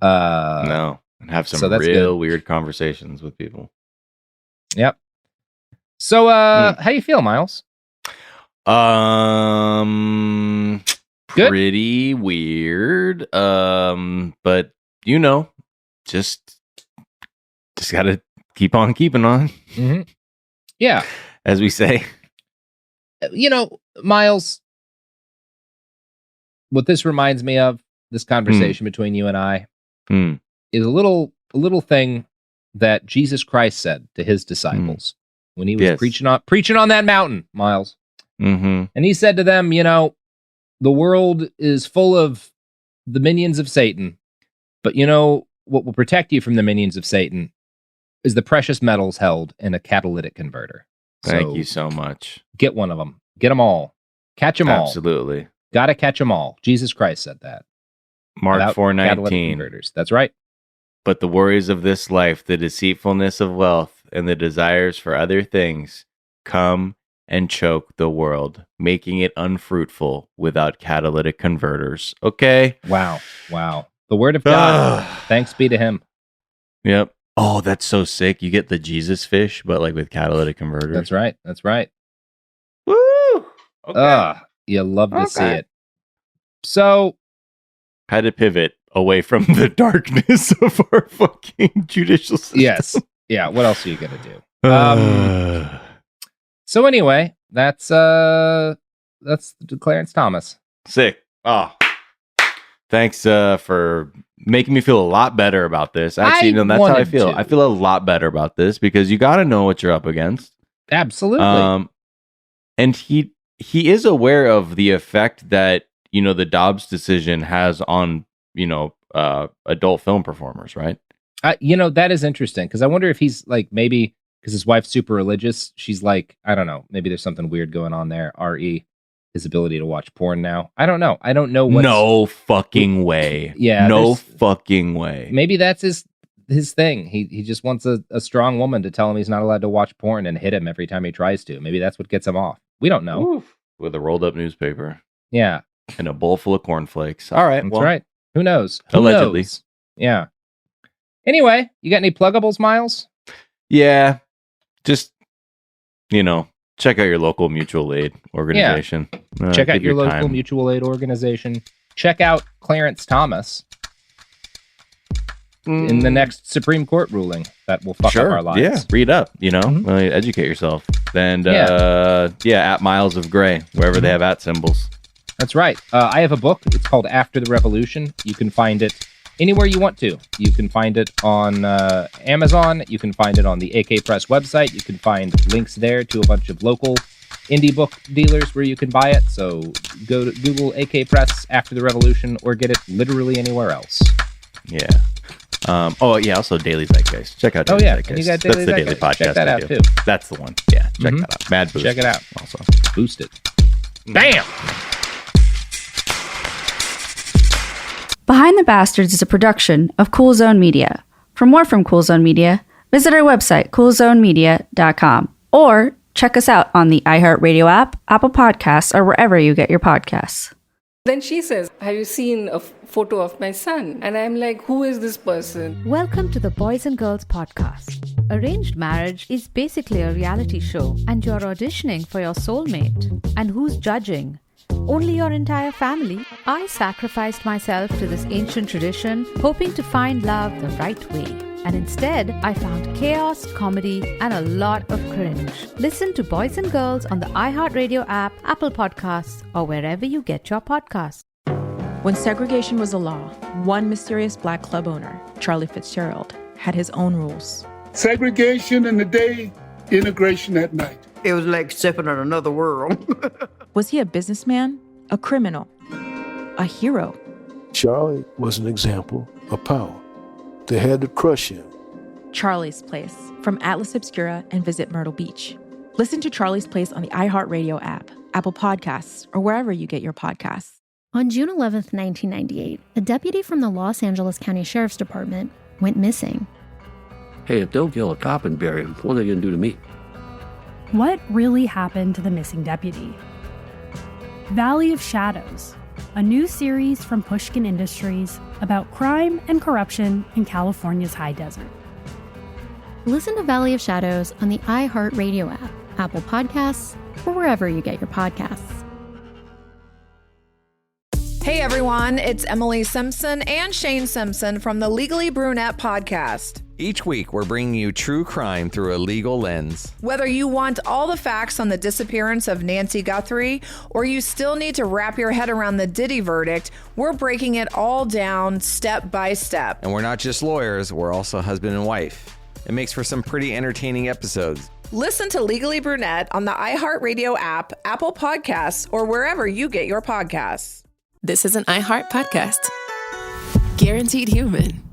No. And have some real weird conversations with people. Yep. So, how you feel, Miles? Good? Pretty weird. But you know, just gotta keep on keeping on. Mm-hmm. Yeah. As we say. You know, Miles, what this reminds me of, this conversation between you and I, is a little thing that Jesus Christ said to his disciples when he was preaching on that mountain, Miles. Mm-hmm. And he said to them, you know, the world is full of the minions of Satan, but you know what will protect you from the minions of Satan is the precious metals held in a catalytic converter. Thank you so much. Get one of them. Get them all. Catch them all. Absolutely. Gotta catch them all. Jesus Christ said that. Mark About 4:19. Converters. That's right. But the worries of this life, the deceitfulness of wealth, and the desires for other things come and choke the world, making it unfruitful without catalytic converters. Okay? Wow. The word of God. Thanks be to him. Yep. Oh, that's so sick. You get the Jesus fish, but like with catalytic converters. That's right. Woo! Okay. You love to see it. So, had to pivot away from the darkness of our fucking judicial system. Yes. Yeah. What else are you gonna do? So anyway, that's Clarence Thomas. Sick. Oh, thanks for making me feel a lot better about this. Actually, no, that's how I feel. I feel a lot better about this because you got to know what you're up against. Absolutely. And he is aware of the effect that, you know, the Dobbs decision has on, you know, adult film performers, right? You know, that is interesting because I wonder if he's like maybe because his wife's super religious. She's like, I don't know, maybe there's something weird going on there. His ability to watch porn now. I don't know. What. No fucking way. Yeah. No fucking way. Maybe that's his thing. He just wants a strong woman to tell him he's not allowed to watch porn and hit him every time he tries to. Maybe that's what gets him off. We don't know. Oof. With a rolled up newspaper. Yeah. And a bowl full of cornflakes. All right. That's right. Who knows? Allegedly. Yeah. Anyway, you got any pluggables, Miles? Yeah. Just, you know, check out your local mutual aid organization. Yeah. Check out your local mutual aid organization. Check out Clarence Thomas in the next Supreme Court ruling that will fuck up our lives. Yeah, read up, you know, educate yourself. And at Miles of Gray, wherever they have at symbols. That's right. I have a book. It's called After the Revolution. You can find it anywhere you want to. You can find it on Amazon. You can find it on the AK Press website. You can find links there to a bunch of local indie book dealers where you can buy it. So go to Google AK Press After the Revolution or get it literally anywhere else. Yeah. Also Daily Zeitgeist. Check out Daily Zeitgeist. And you got That's the daily podcast. Check that out too. That's the one. Yeah, check that out. Mad Boost. Check it out. Also. Boost it. Bam! Behind the Bastards is a production of Cool Zone Media. For more from Cool Zone Media, visit our website, coolzonemedia.com, or check us out on the iHeartRadio app, Apple Podcasts, or wherever you get your podcasts. Then she says, have you seen a photo of my son? And I'm like, who is this person? Welcome to the Boys and Girls Podcast. Arranged marriage is basically a reality show, and you're auditioning for your soulmate. And who's judging? Only your entire family. I sacrificed myself to this ancient tradition, hoping to find love the right way. And instead, I found chaos, comedy, and a lot of cringe. Listen to Boys and Girls on the iHeartRadio app, Apple Podcasts, or wherever you get your podcasts. When segregation was a law, one mysterious black club owner, Charlie Fitzgerald, had his own rules. Segregation in the day, integration at night. It was like stepping in another world. Was he a businessman, a criminal, a hero? Charlie was an example of power. They had to crush him. Charlie's Place, from Atlas Obscura and Visit Myrtle Beach. Listen to Charlie's Place on the iHeartRadio app, Apple Podcasts, or wherever you get your podcasts. On June 11th, 1998, a deputy from the Los Angeles County Sheriff's Department went missing. Hey, if they'll kill a cop and bury him, what are they going to do to me? What really happened to the missing deputy? Valley of Shadows, a new series from Pushkin Industries about crime and corruption in California's high desert. Listen to Valley of Shadows on the iHeartRadio app, Apple Podcasts, or wherever you get your podcasts. Hey everyone, it's Emily Simpson and Shane Simpson from the Legally Brunette podcast. Each week, we're bringing you true crime through a legal lens. Whether you want all the facts on the disappearance of Nancy Guthrie, or you still need to wrap your head around the Diddy verdict, we're breaking it all down step by step. And we're not just lawyers, we're also husband and wife. It makes for some pretty entertaining episodes. Listen to Legally Brunette on the iHeartRadio app, Apple Podcasts, or wherever you get your podcasts. This is an iHeart podcast. Guaranteed Human.